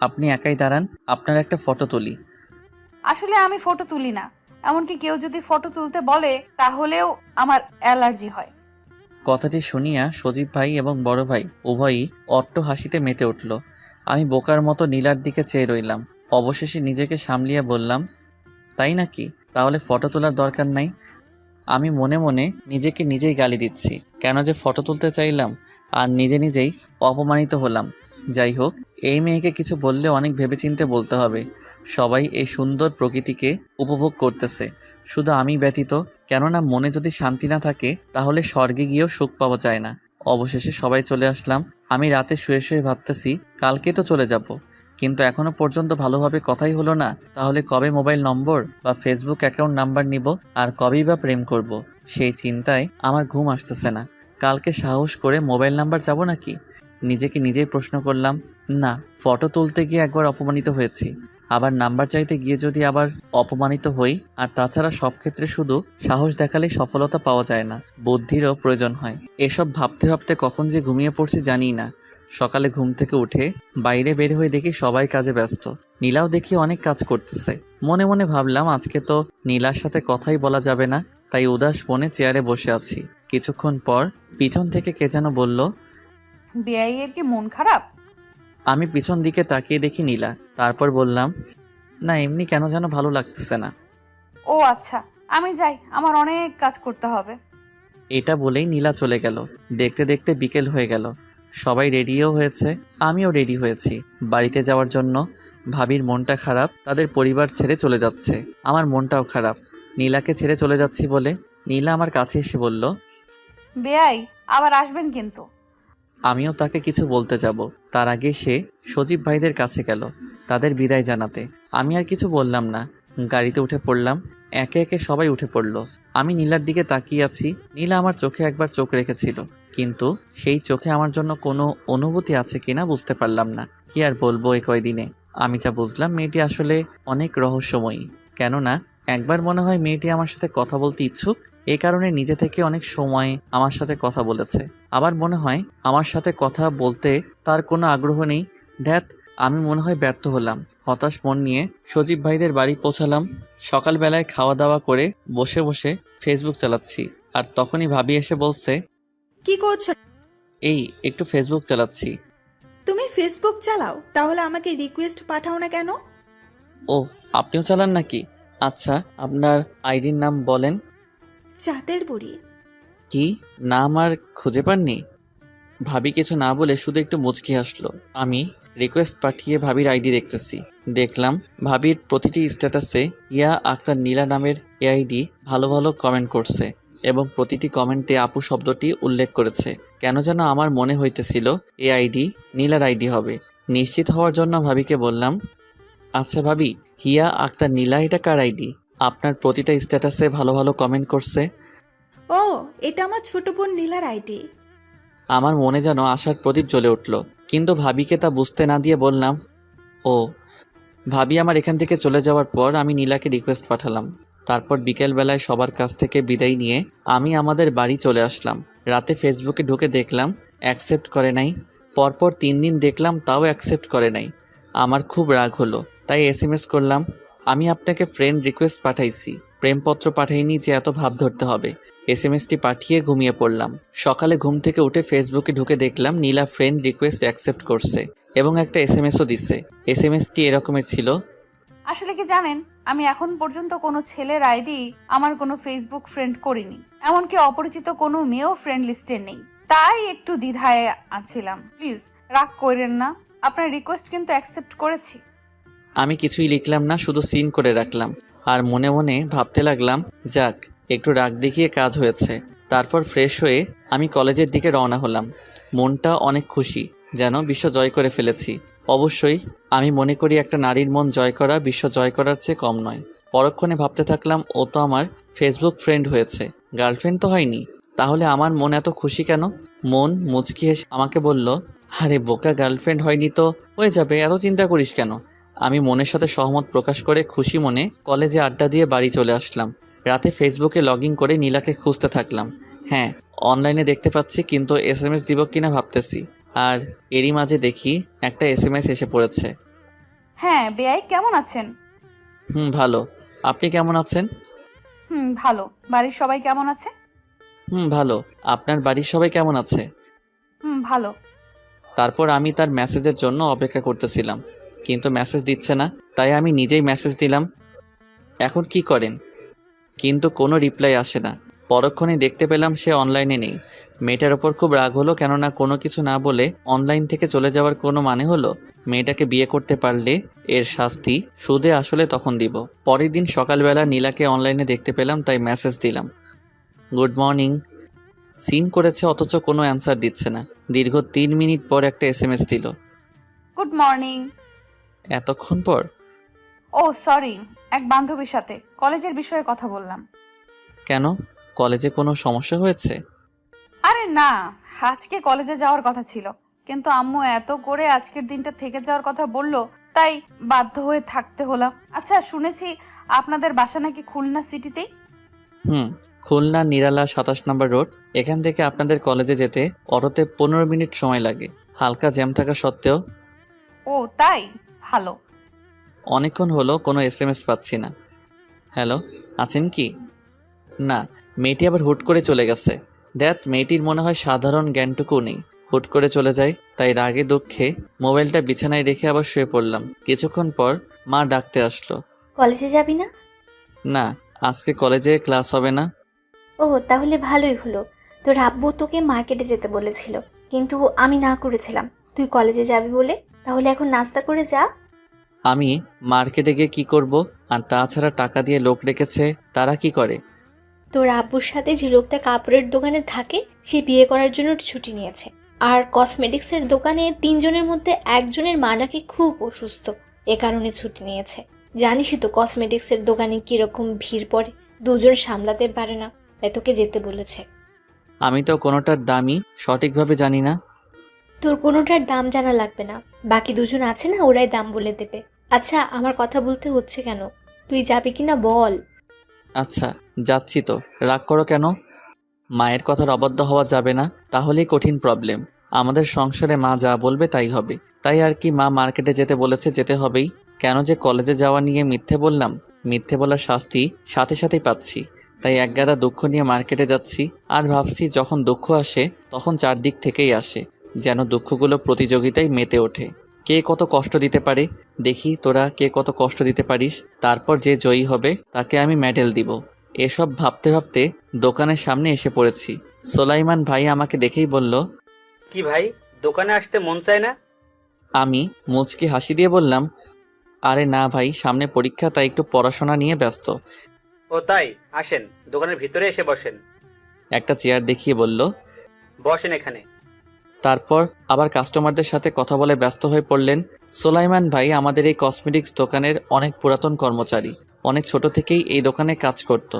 আপনি একাই দাঁড়ান, আপনার একটা ফটো তুলি। আসলে আমি ফটো তুলি না, এমনকি কেউ যদি ফটো তুলতে বলে তাহলেও আমার অ্যালার্জি হয়। কথাটি শুনিয়া সজীব ভাই এবং বড় ভাই উভয়ই অট্ট হাসিতে মেতে উঠল। আমি বোকার মতো নীলার দিকে চেয়ে রইলাম। অবশেষে নিজেকে সামলিয়ে বললাম, তাই নাকি? তাহলে ফটো তোলার দরকার নাই। আমি মনে মনে নিজেকে নিজেই গালি দিচ্ছি, কেন যে ফটো তুলতে চাইলাম, আর নিজে নিজেই অপমানিত হলাম। যাই হোক, এই মেয়েকে কিছু বললে অনেক ভেবেচিন্তে বলতে হবে। সবাই এই সুন্দর প্রকৃতিকে উপভোগ করতেছে, শুধু আমি ব্যতীত। কেননা মনে যদি শান্তি না থাকে, তাহলে স্বর্গে গিয়েও সুখ পাওয়া যায় না। অবশেষে সবাই চলে আসলাম। আমি রাতে শুয়ে শুয়ে ভাবতেছি কালকে তো চলে যাব, কিন্তু এখনো পর্যন্ত ভালোভাবে কথাই হলো না। তাহলে কবে মোবাইল নম্বর বা ফেসবুক অ্যাকাউন্ট নাম্বার নিব, আর কবেই বা প্রেম করব? সেই চিন্তায় আমার ঘুম আসতেছে না। কালকে সাহস করে মোবাইল নাম্বার চাবো নাকি? নিজেকে নিজেই প্রশ্ন করলাম। না, ফটো তুলতে গিয়ে একবার অপমানিত হয়েছি, আবার নাম্বার চাইতে গিয়ে যদি আবার অপমানিত হই। আর তাছাড়া সব ক্ষেত্রে শুধু সাহস দেখালেই সফলতা পাওয়া যায় না, বুদ্ধিরও প্রয়োজন হয়। এসব ভাবতে ভাবতে কখন যে ঘুমিয়ে পড়ছি জানি না। সকালে ঘুম থেকে উঠে বাইরে বের হয়ে দেখি সবাই কাজে ব্যস্ত। নীলাও দেখি অনেক কাজ করতেছে। মনে মনে ভাবলাম আজকে তো নীলার সাথে কথাই বলা যাবে না, তাই উদাস মনে চেয়ারে বসে আছি। কিছুক্ষণ পর পিছন থেকে কে যেন বলল। বেআই এর কি মন খারাপ? আমি পিছন দিকে তাকিয়ে দেখি নীলা। তারপর বললাম, না এমনি কেন যেন ভালো লাগতেছে না। ও আচ্ছা, আমি যাই, আমার অনেক কাজ করতে হবে। এটা বলেই নীলা চলে গেল। দেখতে দেখতে বিকেল হয়ে গেল। সবাই রেডিও হয়েছে, আমিও রেডি হয়েছি বাড়িতে যাওয়ার জন্য। ভাবির মনটা খারাপ, তাদের পরিবার ছেড়ে চলে যাচ্ছে। আমার মনটাও খারাপ, নীলাকে ছেড়ে চলে যাচ্ছি বলে। নীলা আমার কাছে এসে বলল। বেআই আবার আসবেন কিন্তু। আমিও তাকে কিছু বলতে যাব, তার আগে সে সজীব ভাইদের কাছে গেল তাদের বিদায় জানাতে। আমি আর কিছু বললাম না, গাড়িতে উঠে পড়লাম। একে একে সবাই উঠে পড়ল। আমি নীলার দিকে তাকিয়ে আছি। নীলা আমার চোখে একবার চোখ রেখেছিল, কিন্তু সেই চোখে আমার জন্য কোনো অনুভূতি আছে কিনা বুঝতে পারলাম না। কি আর বলবো, এই কয়দিনে আমি যা বুঝলাম মেয়েটি আসলে অনেক রহস্যময়ী। কেননা একবার মনে হয় মেয়েটি আমার সাথে কথা বলতে ইচ্ছুক, এই কারণে নিজে থেকে অনেক সময় আমার সাথে কথা বলেছে। আবার মনে হয় আমার সাথে কথা বলতে তার কোনো আগ্রহ নেই। ধ্যাত, আমি মনে হয় ব্যর্থ হলাম। হতাশ মন নিয়ে সজীব ভাইদের বাড়ি পৌঁছালাম। সকালবেলায় খাওয়া দাওয়া করে বসে বসে ফেসবুক চালাচ্ছি, আর তখনই ভাবি এসে বলছে, কি করছো? এই একটু ফেসবুক চালাচ্ছি। তুমি ফেসবুক চালাও, তাহলে আমাকে রিকোয়েস্ট পাঠাও না কেন? ও, আপনিও চালান নাকি? আচ্ছা, আপনার আইডির নাম বলেন। চাঁদের বুড়ি। কি নাম আর খুঁজে পাননি? ভাবি কিছু না বলে শুধু একটু মুচকি হাসলো। আমি রিকোয়েস্ট পাঠিয়ে ভাবির আইডি দেখতেছি। দেখলাম ভাবির প্রতিটি স্ট্যাটাসে ইয়া আক্তার নীলা নামের এআইডি ভালো ভালো কমেন্ট করছে, এবং প্রতিটি কমেন্টে আপু শব্দটি উল্লেখ করেছে। কেন যেন আমার মনে হইতেছিল এই আইডি নীলার আইডি হবে। নিশ্চিত হওয়ার জন্য ভাবিকে বললাম, আচ্ছা ভাবি, হিয়া আক্তার নীলা এটা কার আইডি? আপনার প্রতিটা স্ট্যাটাসে ভালো ভালো কমেন্ট করছে। ও, এটা আমার ছোট বোন নীলার আইডি। আমার মনে যেন আশার প্রদীপ জ্বলে উঠল, কিন্তু ভাবিকে তা বুঝতে না দিয়ে বললাম, ও। ভাবি আমার এখান থেকে চলে যাওয়ার পর আমি নীলাকে রিকোয়েস্ট পাঠালাম। তারপর বিকেলবেলায় সবার কাছ থেকে বিদায় নিয়ে আমি আমাদের বাড়ি চলে আসলাম। রাতে ফেসবুকে ঢুকে দেখলাম অ্যাকসেপ্ট করে নাই। পরপর 3 দিন দেখলাম তাও অ্যাকসেপ্ট করে নাই। আমার খুব রাগ হলো, তাই এসএমএস করলাম, আমি আপনাকে ফ্রেন্ড রিকোয়েস্ট পাঠাইছি, প্রেমপত্র পাঠাইনি যে এত ভাব ধরতে হবে। এসএমএসটি পাঠিয়ে ঘুমিয়ে পড়লাম। সকালে ঘুম থেকে উঠে ফেসবুকে ঢুকে দেখলাম নীলা ফ্রেন্ড রিকোয়েস্ট অ্যাকসেপ্ট করছে এবং একটা এসএমএসও দিছে। এসএমএসটি এরকমের ছিল, আসলে কি জানেন, আমি এখন পর্যন্ত কোনো ছেলের আইডি আমার কোনো ফেসবুক ফ্রেন্ড করিনি, এমনকি অপরিচিত কোনো মেয়েও ফ্রেন্ড লিস্টে নেই। তাই একটু দ্বিধায় আছিলাম। প্লিজ রাগ করেন না, আপনার রিকোয়েস্ট কিন্তু অ্যাকসেপ্ট করেছি। আমি কিছুই লিখলাম না, শুধু সিন করে রাখলাম। আর মনে মনে ভাবতে লাগলাম, যাক একটু রাগ দেখিয়ে কাজ হয়েছে। তারপর ফ্রেশ হয়ে আমি কলেজের দিকে রওনা হলাম। মনটা অনেক খুশি, যেন বিশ্ব জয় করে ফেলেছি। অবশ্যই আমি মনে করি একটা নারীর মন জয় করা বিশ্ব জয় করার চেয়ে কম নয়। পরক্ষণে ভাবতে থাকলাম, ও তো আমার ফেসবুক ফ্রেন্ড হয়েছে, গার্লফ্রেন্ড তো হয়নি। তাহলে আমার মন এত খুশি কেন? মন মুচকি হেসে আমাকে বলল, আরে বোকা, গার্লফ্রেন্ড হয়নি তো হয়ে যাবে, এত চিন্তা করিস কেন? আমি মনের সাথে সহমত প্রকাশ করে খুশি মনে কলেজে আড্ডা দিয়ে বাড়ি চলে আসলাম। রাতে ফেসবুকে লগ ইন করে নীলাকে খুঁজতে থাকলাম। হ্যাঁ, অনলাইনে দেখতে পাচ্ছি, কিন্তু এসএমএস দিব কিনা ভাবতেছি। আর এরই মাঝে দেখি একটা এসএমএস এসে পড়েছে। হ্যাঁ বেআই, কেমন আছেন? ভালো। আপনি কেমন আছেন? ভালো। বাড়ির সবাই কেমন আছে? ভালো। আপনার বাড়ির সবাই কেমন আছে? ভালো। তারপর আমি তার মেসেজের জন্য অপেক্ষা করতেছিলাম, কিন্তু মেসেজ দিচ্ছে না। তাই আমি নিজেই মেসেজ দিলাম, এখন কি করেন? কিন্তু কোনো রিপ্লাই আসে না। পরক্ষণে দেখতে পেলাম সে অনলাইনে নেই। মেয়েটার ওপর খুব রাগ হলো, কেননা কোনো কিছু না বলে অনলাইন থেকে চলে যাওয়ার কোনো মানে হলো? মেয়েটাকে বিয়ে করতে পারলে এর শাস্তি সুদে আসলে তখন দিব। পরের দিন সকালবেলা নীলাকে অনলাইনে দেখতে পেলাম, তাই মেসেজ দিলাম, গুড মর্নিং। সিন করেছে অথচ কোনো অ্যান্সার দিচ্ছে না। দীর্ঘ 3 মিনিট পর একটা এসএমএস দিল, গুড মর্নিং। এতক্ষণ পর? ও সরি, এক বান্ধবীর সাথে কলেজের বিষয়ে কথা বললাম। কেন, কলেজে কোনো সমস্যা হয়েছে? আরে না, আজকে কলেজে যাওয়ার কথা ছিল, কিন্তু আম্মু এত করে আজকের দিনটা থেকে যাওয়ার কথা বলল, তাই বাধ্য হয়ে থাকতে হলাম। আচ্ছা, শুনেছি আপনাদের বাসা নাকি খুলনা সিটিতেই? খুলনা নিরালা 27 নম্বর রোড। এখান থেকে আপনাদের কলেজে যেতে অটোতে 15 মিনিট সময় লাগে। হালকা জ্যাম থাকা সত্ত্বেও। ও তাই, ভালো। অনেকক্ষণ হলো কোনো এসএমএস পাচ্ছি না। হ্যালো, আছেন কি? না, মেয়েটি আবার হুট করে চলে গেছে। মেয়েটির মনে হয় সাধারণ জ্ঞানটুকু নেই। হুট করে চলে যায়, তাই রাগে দুঃখে মোবাইলটা বিছানায় রেখে আবার শুয়ে পড়লাম। কিছুক্ষণ পর মা ডাকতে আসলো। কলেজে যাবি না? না, আজকে কলেজে ক্লাস হবে না। ও তাহলে ভালোই হলো। তোর আব্বু তোকে মার্কেটে যেতে বলেছিল, কিন্তু আমি না করেছিলাম। তুই কলেজে যাবি বলে, তাহলে এখন নাস্তা করে যা। আমি মার্কেটে গিয়ে কি করব? আর তাছাড়া টাকা দিয়ে লোক রেখেছে, তারা কি করে? তোর আব্বুর সাথে যে লোকটা কাপড়ের দোকানে থাকে, সে বিয়ে করার জন্য ছুটি নিয়েছে। আর কসমেটিক্সের দোকানে 3 জনের মধ্যে একজনের মা নাকি খুব অসুস্থ, এ কারণে ছুটি নিয়েছে। জানিসই তো কসমেটিক্সের দোকানে কিরকম ভিড় পড়ে, 2 জন সামলাতে পারে না, তাই তোকে যেতে বলেছে। আমি তো কোনোটার দামই সঠিকভাবে জানি না। তোর কোনোটার দাম জানা লাগবে না, বাকি 2 জন আছে না, ওরাই দাম বলে দেবে। আচ্ছা, আমার কথা বলতে হচ্ছে কেন? তুই যাবি কিনা বল। আচ্ছা, যাচ্ছি তো। রাগ করো কেন? মায়ের কথার অবাধ্য হওয়া যাবে না, তাহলেই কঠিন প্রবলেম। আমাদের সংসারে মা যা বলবে তাই হবে। তাই আর কি, মা মার্কেটে যেতে বলেছে, যেতে হবেই। কেন যে কলেজে যাওয়া নিয়ে মিথ্যে বললাম, মিথ্যে বলার শাস্তি সাথে সাথেই পাচ্ছি। তাই একগাদা দুঃখ নিয়ে মার্কেটে যাচ্ছি। আর ভাবছি যখন দুঃখ আসে তখন চারদিক থেকেই আসে, যেন দুঃখগুলো প্রতিযোগিতায় মেতে ওঠে। কে কত কষ্ট দিতে পারে দেখি, তোরা কে কত কষ্ট দিতে পারিস। তারপর যে জয়ী হবে তাকে আমি মেডেল দিব। এসব ভাবতে ভাবতে দোকানের সামনে এসে পড়েছি। সোলাইমান ভাই আমাকে দেখেই বলল, কি ভাই, দোকানে আসতে মন চায় না? আমি মুচকি হাসি দিয়ে বললাম, আরে না ভাই, সামনে পরীক্ষা, তাই একটু পড়াশোনা নিয়ে ব্যস্ত। ও তাই, আসেন দোকানের ভিতরে এসে বসেন। একটা চেয়ার দেখিয়ে বলল। বসেন এখানে। তারপর আবার কাস্টমারদের সাথে কথা বলে ব্যস্ত হয়ে পড়লেন। সোলাইমান ভাই আমাদের এই কসমেটিক্স দোকানের অনেক পুরাতন কর্মচারী। অনেক ছোট থেকেই এই দোকানে কাজ করত।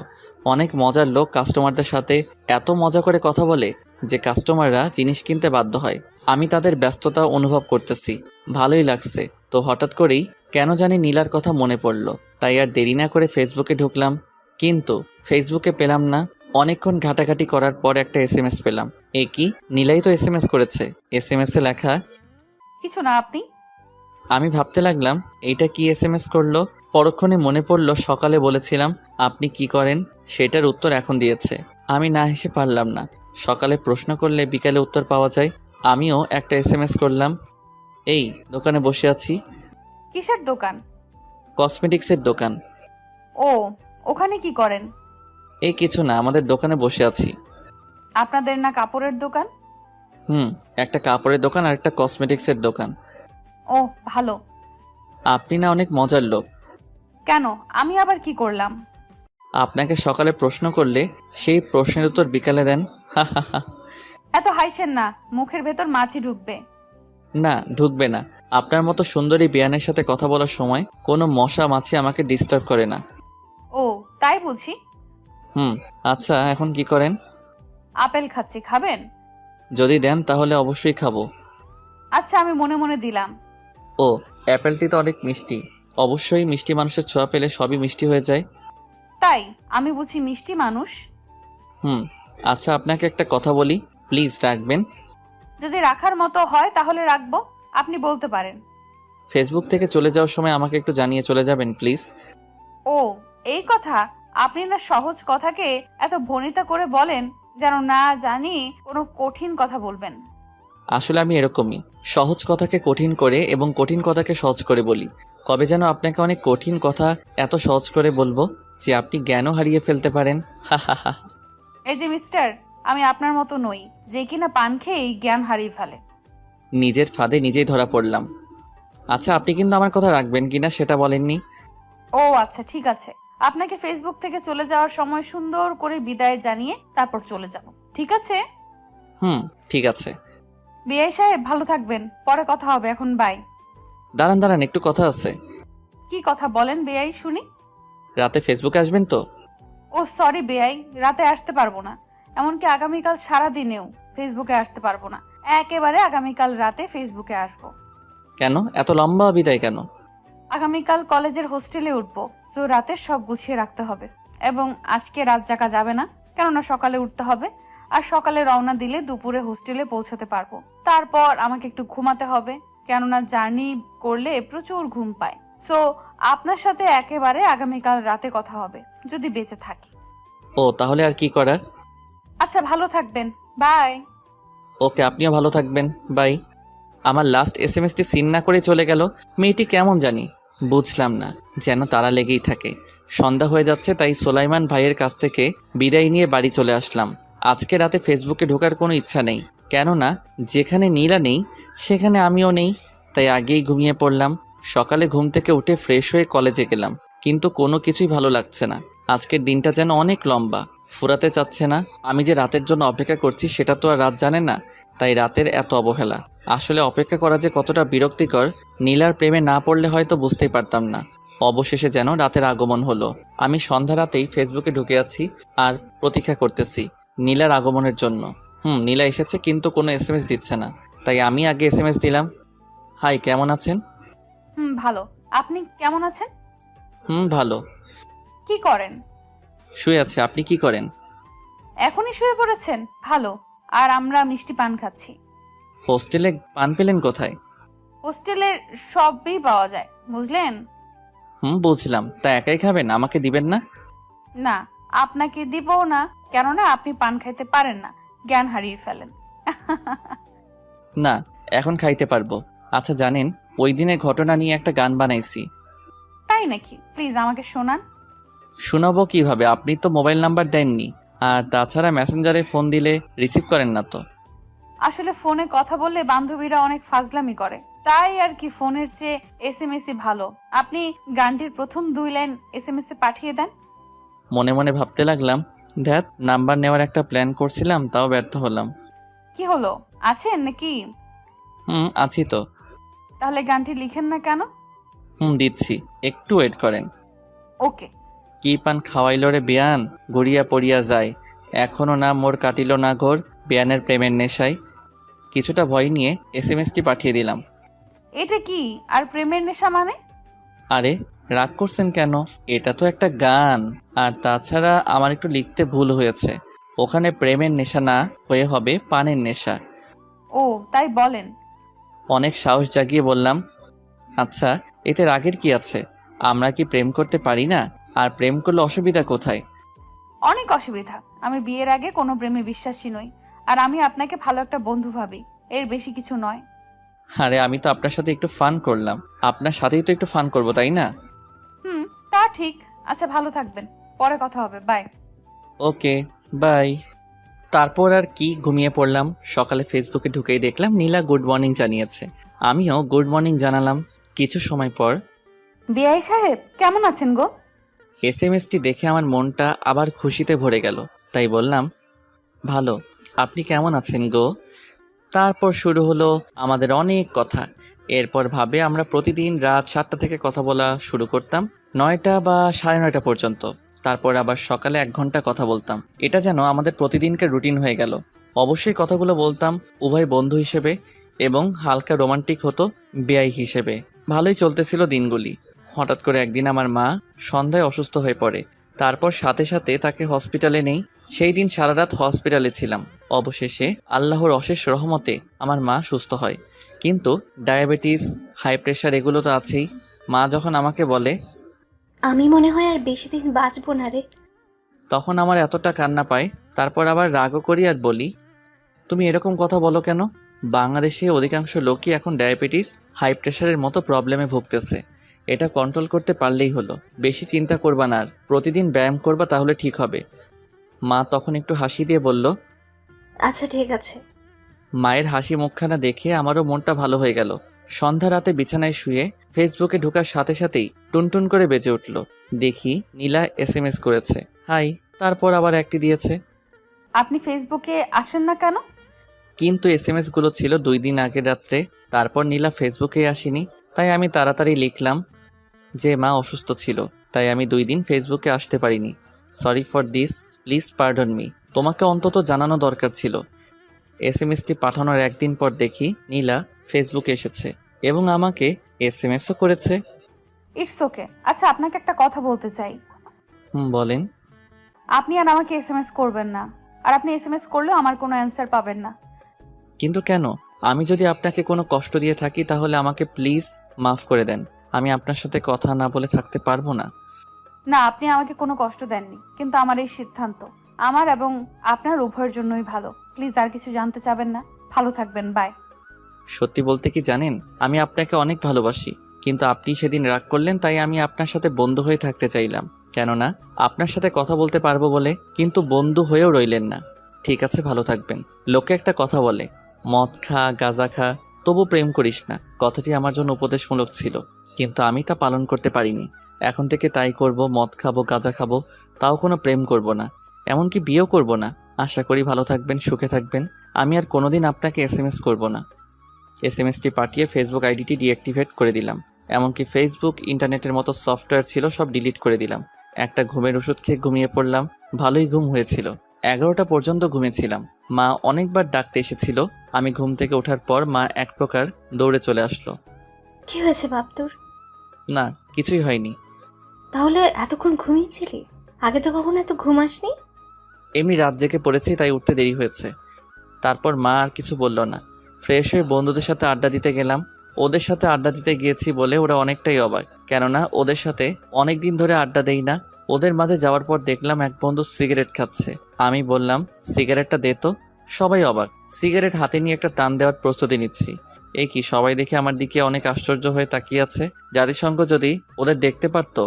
অনেক মজার লোক, কাস্টমারদের সাথে এত মজা করে কথা বলে যে কাস্টমাররা জিনিস কিনতে বাধ্য হয়। আমি তাদের ব্যস্ততা অনুভব করতেছি, ভালোই লাগছে। তো হঠাৎ করেই কেন জানি নীলার কথা মনে পড়ল। তাই আর দেরি না করে ফেসবুকে ঢুকলাম, কিন্তু ফেসবুকে পেলাম না। অনেকক্ষণ ঘাটাঘাটি করার পর একটা এসএমএস পেলাম। এ কি, নীলাই তো এসএমএস করেছে। এসএমএস এ লেখা, কিছু না আপনি। আমি ভাবতে লাগলাম এইটা কি এসএমএস করলো। পরক্ষণে মনে পড়লো সকালে বলেছিলাম আপনি কি করেন, সেটার উত্তর এখন দিয়েছে। আমি না হেসে পারলাম না। সকালে প্রশ্ন করলে বিকালে উত্তর পাওয়া যায়। আমিও একটা এসএমএস করলাম, এই দোকানে বসে আছি। কিসের দোকান? কসমেটিক্সের দোকান। ও, ওখানে কি করেন? এই কিছু না, আমাদের দোকানে বসে আছি। আপনাদের না কাপড়ের দোকান? একটা কাপড়ের দোকান আর একটা কসমেটিক্সের দোকান। ও ভালো। আপনি না অনেক মজার লোক। কেন, আমি আবার কি করলাম? আপনাকে সকালে প্রশ্ন করলে সেই প্রশ্নের উত্তর বিকালে দেন। হা হা হা। এত হাইসেন না, মুখের ভেতর মাছি ঢুকবে। না, ঢুকবে না। আপনার মতো সুন্দরী বিয়ানের সাথে কথা বলার সময় কোনো মশা মাছি আমাকে ডিস্টার্ব করে না। ও তাই বুঝি। আচ্ছা, এখন কি করেন? আপেল খাচ্ছি, খাবেন? যদি দেন তাহলে অবশ্যই খাবো। আচ্ছা, আমি মনে মনে দিলাম। ও, অ্যাপেলটি তো অনেক মিষ্টি। অবশ্যই মিষ্টি মানুষের ছোঁয়া পেলে সবই মিষ্টি হয়ে যায়। তাই আমি বুঝি মিষ্টি মানুষ। আচ্ছা, আপনাকে একটা কথা বলি, প্লিজ রাখবেন? যদি রাখার মতো হয় তাহলে রাখবো, আপনি বলতে পারেন। ফেসবুক থেকে চলে যাওয়ার সময় আমাকে একটু জানিয়ে চলে যাবেন প্লিজ। ও এই কথা, আপনি না সহজ কথাকে এত ভনিতা করে বলেন যেন না জানি কোনো কঠিন কথা বলবেন। আসলে আমি এরকমই, সহজ কথাকে কঠিন করে এবং কঠিন কথাকে সহজ করে বলি। কবে যেন আপনাকে অনেক কঠিন কথা এত সহজ করে বলবো যে আপনি জ্ঞানও হারিয়ে ফেলতে পারেন। হা হা হা। এই যে মিস্টার, আমি আপনার মতো নই যে কিনা পান খেয়েই জ্ঞান হারিয়ে ফেলে। নিজের ফাঁদে নিজেই ধরা পড়লাম। আচ্ছা, আপনি কিন্তু আমার কথা রাখবেন কিনা সেটা বলেননি। ও আচ্ছা, ঠিক আছে। আপনাকে ফেসবুক থেকে চলে যাওয়ার সময় সুন্দর করে বিদায় জানিয়ে তারপর চলে যাব, ঠিক আছে? ঠিক আছে। বিআই সাহেব ভালো থাকবেন, পরে কথা হবে, এখন বাই। দাঁড়ান, একটু কথা আছে। কি কথা বলেন বেআই, শুনি। রাতে ফেসবুকে আসবেন তো? ও সরি বেআই, রাতে আসতে পারবো না। এমনকি আগামীকাল সারাদিনেও ফেসবুকে আসতে পারবো না। একেবারে আগামীকাল রাতে ফেসবুকে আসবো। কেন এত লম্বা বিদায় কেন? আগামীকাল কলেজের হোস্টেলে উঠবো, তো রাতে সব গুছিয়ে রাখতে হবে। এবং আজকে রাত জাগা যাবে না, কেননা সকালে উঠতে হবে। আর সকালে রওনা দিলে দুপুরে হোস্টেলে পৌঁছাতে পারবো। তারপর আমাকে একটু ঘুমাতে হবে, কেননা জার্নি করলে প্রচুর ঘুম পায়। সো আপনার সাথে একেবারে আগামীকাল রাতে কথা হবে, যদি বেঁচে থাকি। ও তাহলে আর কি করার। আচ্ছা, ভালো থাকবেন, বাই। ওকে, আপনিও ভালো থাকবেন, বাই। আমার লাস্ট এসএমএসটি সিন না করে চলে গেল। মেয়েটি কেমন জানি, বুঝলাম না, যেন তারা লেগেই থাকে। সন্ধ্যা হয়ে যাচ্ছে, তাই সোলাইমান ভাইয়ের কাছ থেকে বিদায় নিয়ে বাড়ি চলে আসলাম। আজকে রাতে ফেসবুকে ঢোকার কোনো ইচ্ছা নেই, কেননা যেখানে নীলা নেই সেখানে আমিও নেই, তাই আগেই ঘুমিয়ে পড়লাম। সকালে ঘুম থেকে উঠে ফ্রেশ হয়ে কলেজে গেলাম, কিন্তু কোনো কিছুই ভালো লাগছে না। আজকের দিনটা যেন অনেক লম্বা, ফুরাতে চাচ্ছে না। আমি যে রাতের জন্য অপেক্ষা করছি সেটা তো আর রাত জানে না, তাই রাতের এত অবহেলা। আসলে অপেক্ষা করা যে কতটা বিরক্তিকর, নীলার প্রেমে না পড়লে হয়তো বুঝতেই পারতাম না। অবশেষে যেন রাতের আগমন হলো। আমি সন্ধ্যা রাতেই ফেসবুকে ঢুকে আছি আর প্রতীক্ষা করতেছি নীলার আগমনের জন্য। নীলা এসেছে, কিন্তু কোনো এসএমএস দিচ্ছে না, তাই আমি আগে এসএমএস দিলাম। হাই, কেমন আছেন? ভালো। আপনি কেমন আছেন? ভালো। কি করেন? শুয়ে আছে। আপনি কি করেন? এখনই শুয়ে পড়েছেন? ভালো। আর আমরা মিষ্টি পান খাচ্ছি। হোস্টেলে পান পেলেন কোথায়? হোস্টেলে সবই পাওয়া যায়, বুঝলেন? বুঝলাম। তা একাই খাবেন, আমাকে দিবেন না? না, আপনাকে দিবও না, কেননা আপনি পান খাইতে পারেন না, জ্ঞান হারিয়ে ফেলেন। না, এখন খাইতে পারবো। আচ্ছা জানেন, ওই দিনের ঘটনা নিয়ে একটা গান বানাইছি। তাই নাকি? প্লিজ আমাকে শোনান। শোনাবো কিভাবে? আপনি তো মোবাইল নাম্বার দেননি, আর তাছাড়া মেসেঞ্জারে ফোন দিলে রিসিভ করেন না তো। আসলে ফোনে কথা বললে বান্ধবীরা অনেক ফাজলামি করে, তাই আর কি ফোনের চেয়ে এসএমএসই ভালো। আপনি গানটির প্রথম 2 লাইন এসএমএস এ পাঠিয়ে দেন। মনে মনে ভাবতে লাগলাম, ধ্যাত, নাম্বার নেওয়ার একটা প্ল্যান করছিলাম, তাও ব্যর্থ হলাম। কি হলো, আছেন নাকি? আছি তো। তাহলে গানটি লিখেন না কেন? দিচ্ছি, একটু ওয়েট করেন। ওকে। কি পান খাওয়াইল রে বিয়ান, গড়িয়া পড়িয়া যায়, এখনো না মোর কাটিল না ঘোর, বিয়ানের প্রেমের নেশায়। কিছুটা ভয় নিয়ে এসএমএসটি পাঠিয়ে দিলাম। এটা কি আর প্রেমের নেশা মানে? আরে রাগ করছেন কেন? এটা তো একটা গান। আর তাছাড়া আমার একটু লিখতে ভুল হয়েছে, ওখানে প্রেমের নেশা না হয়ে হবে পানের নেশা। ও তাই বলেন? অনেক সাহস জাগিয়ে বললাম। আচ্ছা, এতে রাগের কি আছে? আমরা কি প্রেম করতে পারি না? আর প্রেম করলে অসুবিধা কোথায়? অনেক অসুবিধা। আমি বিয়ের আগে কোনো প্রেমে বিশ্বাসী নই, আর আমি আপনাকে ভালো একটা বন্ধু ভাবি, এর বেশি কিছু নয়। আরে আমি তো আপনার সাথে একটু ফান করলাম, আপনার সাথেই তো একটু ফান করব, তাই না? তা ঠিক। আচ্ছা, ভালো থাকবেন, পরে কথা হবে, বাই। Okay, by. তারপর আর কি, ঘুমিয়ে পড়লাম। সকালে ফেসবুকে ঢুকেই দেখলাম নীলা গুড মর্নিং জানিয়েছে, আমিও গুড মর্নিং জানালাম। কিছু সময় পর বিআই সাহেব, কেমন আছেন গো? এসএমএসটি দেখে আমার মনটা আবার খুশিতে ভরে গেল, তাই বললাম, ভালো। আপনি কেমন আছেন গো? তারপর শুরু হলো আমাদের অনেক কথা। এরপর ভাবে আমরা প্রতিদিন রাত 7টা থেকে কথা বলা শুরু করতাম, 9টা বা 9:30 পর্যন্ত। তারপর আবার সকালে 1 ঘন্টা কথা বলতাম। এটা যেন আমাদের প্রতিদিনকার রুটিন হয়ে গেল। অবশ্যই কথাগুলো বলতাম উভয় বন্ধু হিসেবে, এবং হালকা রোমান্টিক হতো বেয়াই হিসেবে। ভালোই চলতেছিল দিনগুলি। হঠাৎ করে একদিন আমার মা সন্ধ্যায় অসুস্থ হয়ে পড়ে। তারপর সাথে সাথে তাকে হসপিটালে নেই। সেই দিন সারা রাত হসপিটালে ছিলাম। অবশেষে আল্লাহর অশেষ রহমতে আমার মা সুস্থ হয়, কিন্তু ডায়াবেটিস, হাই প্রেশার এগুলো তো আছেই। মা যখন আমাকে বলে, আমি মনে হয় আর বেশি দিন বাঁচবো না রে, তখন আমার এতটা কান্না পায়। তারপর আবার রাগও করি আর বলি, তুমি এরকম কথা বলো কেন? বাংলাদেশে অধিকাংশ লোকই এখন ডায়াবেটিস, হাই প্রেশারের মতো প্রবলেমে ভুগতেছে। এটা কন্ট্রোল করতে পারলেই হলো। বেশি চিন্তা করবা না, আর প্রতিদিন ব্যায়াম করবা, তাহলে ঠিক হবে। মা তখন একটু হাসি দিয়ে বলল, আচ্ছা ঠিক আছে। মায়ের হাসি মুখখানা দেখে আমারও মনটা ভালো হয়ে গেল। সন্ধ্যা রাতে বিছানায় শুয়ে ফেসবুকে ঢোকার সাথে সাথেই টুনটুন করে বেজে উঠল। দেখি নীলা এসএমএস করেছে, হাই। তারপর আবার একটি দিয়েছে। আপনি ফেসবুকে আসেন না কেন? কিন্তু এসএমএসগুলো ছিল 2 দিন আগের রাত্রে। তারপর নীলা ফেসবুকে আসেনি, তাই আমি তাড়াতাড়ি লিখলাম যে মা অসুস্থ ছিল, তাই আমি 2 দিন ফেসবুকে আসতে পারিনি। Sorry for this, please pardon me. তোমাকে অন্তত জানানো দরকার ছিল। এসএমএসটি পাঠানোর 1 দিন পর দেখি নীলা ফেসবুকে এসেছে এবং আমাকে এসএমএসও করেছে। It's okay. আচ্ছা, আপনাকে একটা কথা বলতে চাই। বলেন। আপনি আর আমাকে এসএমএস করবেন না, আর আপনি এসএমএস করলেও আমার কোনো অ্যান্সার পাবেন না। কিন্তু কেন? আমি যদি আপনাকে কোনো কষ্ট দিয়ে থাকি তাহলে আমাকে প্লিজ মাফ করে দেন। আমি আপনার সাথে কথা না বলে থাকতে পারবো না। না, আপনি আমাকে কোনো কষ্ট দেননি, কিন্তু আমার এই সিদ্ধান্ত আমার এবং আপনার উভয়ের জন্যই ভালো। প্লিজ আর কিছু জানতে চাবেন না। ভালো থাকবেন, বাই। সত্যি বলতে কি জানেন, আমি আপনাকে অনেক ভালোবাসি, কিন্তু আপনি সেদিন রাগ করলেন, তাই আমি আপনার সাথে বন্ধু হয়ে থাকতে চাইলাম। কেননা আপনার সাথে কথা বলতে পারবো বলে, কিন্তু বন্ধু হয়েও রইলেন না। ঠিক আছে, ভালো থাকবেন। লোকে একটা কথা বলে, মদ খা গাঁজা খা তবু প্রেম করিস না। কথাটি আমার জন্য উপদেশমূলক ছিল, কিন্তু আমি তা পালন করতে পারিনি। এখন থেকে তাই করব, মদ খাবো গাঁজা খাবো, তাও কোনো প্রেম করব না, এমনকি বিয়েও করব না। আশা করি ভালো থাকবেন, সুখে থাকবেন। আমি আর কোনোদিন আপনাকে এসএমএস করব না। এসএমএসটি পাঠিয়ে ফেসবুক আইডিটি ডিঅ্যাক্টিভেট করে দিলাম। এমনকি ফেসবুক, ইন্টারনেটের মতো সফটওয়্যার ছিল সব ডিলিট করে দিলাম। একটা ঘুমের ওষুধ খেয়ে ঘুমিয়ে পড়লাম। ভালোই ঘুম হয়েছিল। 11টা পর্যন্ত ঘুমিয়েছিলাম। মা অনেকবার ডাকতে এসেছিল। আমি ঘুম থেকে ওঠার পর মা এক প্রকার দৌড়ে চলে আসলো। কি হয়েছে বাপ তোর? না, কিছুই হয়নি। তাহলে এতক্ষণ ঘুমিয়েছিলি? আগে তো কখনো এত ঘুম আসনি। এমনি রাত জেগে পড়েছি, তাই উঠতে দেরি হয়েছে। তারপর মা আর কিছু বলল না। ফ্রেশ হয়ে বন্ধুদের সাথে আড্ডা দিতে গেলাম। ওদের সাথে আড্ডা দিতে গিয়েছি বলে ওরা অনেকটাই অবাক, কেননা ওদের সাথে অনেক দিন ধরে আড্ডা দেই না। ওদের মাঝে যাওয়ার পর দেখলাম এক বন্ধু সিগারেট খাচ্ছে। আমি বললাম, সিগারেটটা দে তো। সবাই অবাক। সিগারেট হাতে নিয়ে একটা টান দেওয়ার প্রস্তুতি নিচ্ছি। এই কি, সবাই দেখে আমার দিকে অনেক আশ্চর্য হয়ে তাকিয়ে আছে। জাতিসংঘ যদি ওদের দেখতে পারতো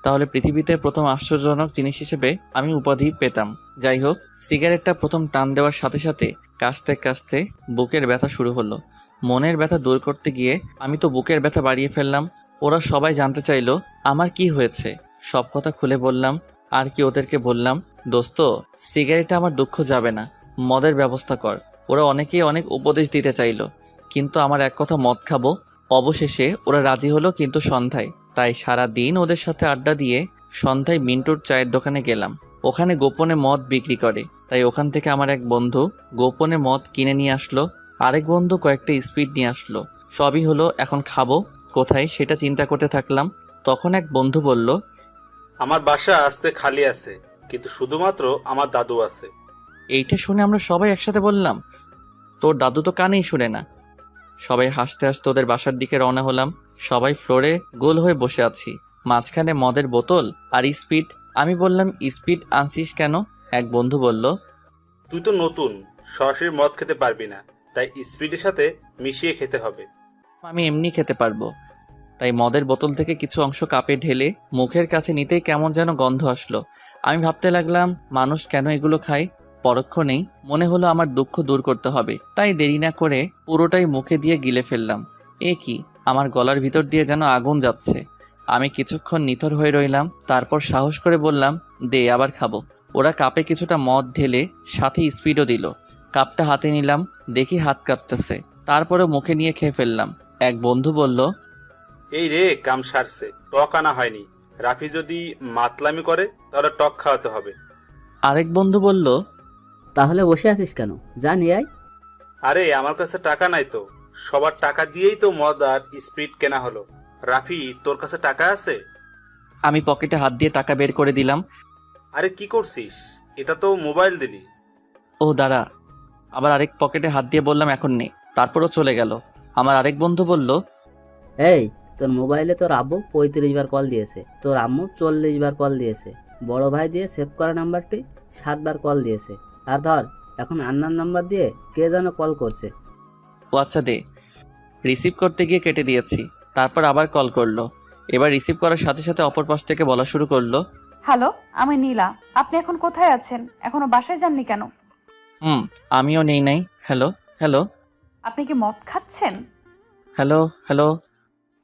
তাহলে পৃথিবীতে প্রথম আশ্চর্যজনক জিনিস হিসেবে আমি উপাধি পেতাম। যাই হোক, সিগারেটটা প্রথম টান দেওয়ার সাথে সাথে কাশতে কাশতে বুকের ব্যথা শুরু হলো। মনের ব্যথা দূর করতে গিয়ে আমি তো বুকের ব্যথা বাড়িয়ে ফেললাম। ওরা সবাই জানতে চাইলো আমার কি হয়েছে। সব কথা খুলে বললাম। আর কি ওদেরকে বললাম, দোস্ত, সিগারেটে আমার দুঃখ যাবে না, মদের ব্যবস্থা কর। ওরা অনেকেই অনেক উপদেশ দিতে চাইলো, কিন্তু আমার এক কথা, মদ খাবো। অবশেষে ওরা রাজি হলো, কিন্তু সন্ধ্যায়। তাই সারা দিন ওদের সাথে আড্ডা দিয়ে সন্ধ্যায় মিন্টুর চায়ের দোকানে গেলাম। ওখানে গোপনে মদ বিক্রি করে, তাই ওখান থেকে আমার এক বন্ধু গোপনে মদ কিনে নিয়ে আসলো। আরেক বন্ধু কয়েকটা স্পিড নিয়ে আসলো। সবই হলো। এখন খাবো কোথায় সেটা চিন্তা করতে থাকলাম। তখন এক বন্ধু বলল, আমার বাসা আজকে খালি আছে, কিন্তু শুধুমাত্র আমার দাদু আছে। এইটা শুনে আমরা সবাই একসাথে বললাম, তোর দাদু তো কানেই শুনে না। সবাই হাসতে হাসতে ওদের বাসার দিকে রওনা হলাম। সবাই ফ্লোরে গোল হয়ে বসে আছি, মাঝখানে মদের বোতল আর স্পিড। আমি বললাম, স্পিড আনছিস কেন? এক বন্ধু বলল, তুই তো নতুন, সরাসরি মদ খেতে পারবি না, তাই স্পিডের সাথে মিশিয়ে খেতে হবে। আমি এমনি খেতে পারবো। তাই মদের বোতল থেকে কিছু অংশ কাপে ঢেলে মুখের কাছে নিতেই কেমন যেন গন্ধ আসলো। আমি ভাবতে লাগলাম, মানুষ কেন এগুলো খায়? পরক্ষণেই মনে হলো আমার দুঃখ দূর করতে হবে, তাই দেরি না করে পুরোটাই মুখে দিয়ে গিলে ফেললাম। এ কি, আমার গলার ভিতর দিয়ে যেন আগুন যাচ্ছে। আমি কিছুক্ষণ নিথর হয়ে রইলাম, তারপর সাহস করে বললাম, দে, আবার খাবো। ওরা কাপে কিছুটা মদ ঢেলে সাথে স্পিডও দিল। কাপটা হাতে নিলাম, দেখি হাত কাঁপতেছে। তারপরে মুখে নিয়ে খেয়ে ফেললাম। এক বন্ধু বলল, এই রে, কাম সারছে, টক আনা হয়নি। রাফি যদি মাতলামি করে তাহলে টক খাওয়াতে হবে। আরেক বন্ধু বলল, তাহলে বসে আছিস কেন? যা নিয়ে আয়। আরে আমার কাছে টাকা নাই তো, সবার টাকা দিয়েই তো মদ আর স্পিড কেনা হলো। রাফি, তোর কাছে টাকা আছে? আমি পকেটে হাত দিয়ে টাকা বের করে দিলাম। আরে কি করছিস? এটা তো মোবাইল দিলি। ও দাঁড়া। আবার আরেক পকেটে হাত দিয়ে বললাম, এখন নেই। তারপরও চলে গেল। আমার আরেক বন্ধু বলল, এই, তোর মোবাইলে তোর আব্বু 35 বার কল দিয়েছে, তোর আম্মু 40 বার কল দিয়েছে, বড় ভাই দিয়ে সেভ করা নাম্বারটি 7 বার কল দিয়েছে, আর ধর এখন আন্নার নাম্বার দিয়ে কে যেন কল করছে। ও আচ্ছা, দে। রিসিভ করতে গিয়ে কেটে দিয়েছি। তারপর আবার কল করলো। এবার রিসিভ করার সাথে সাথে অপর পাশ থেকে বলা শুরু করলো, হ্যালো, আমি নীলা। আপনি এখন কোথায় আছেন? এখনো বাসায় যাননি কেন? আমিও নেই নাই। হ্যালো হ্যালো আপনি কি মদ খাচ্ছেন? হ্যালো হ্যালো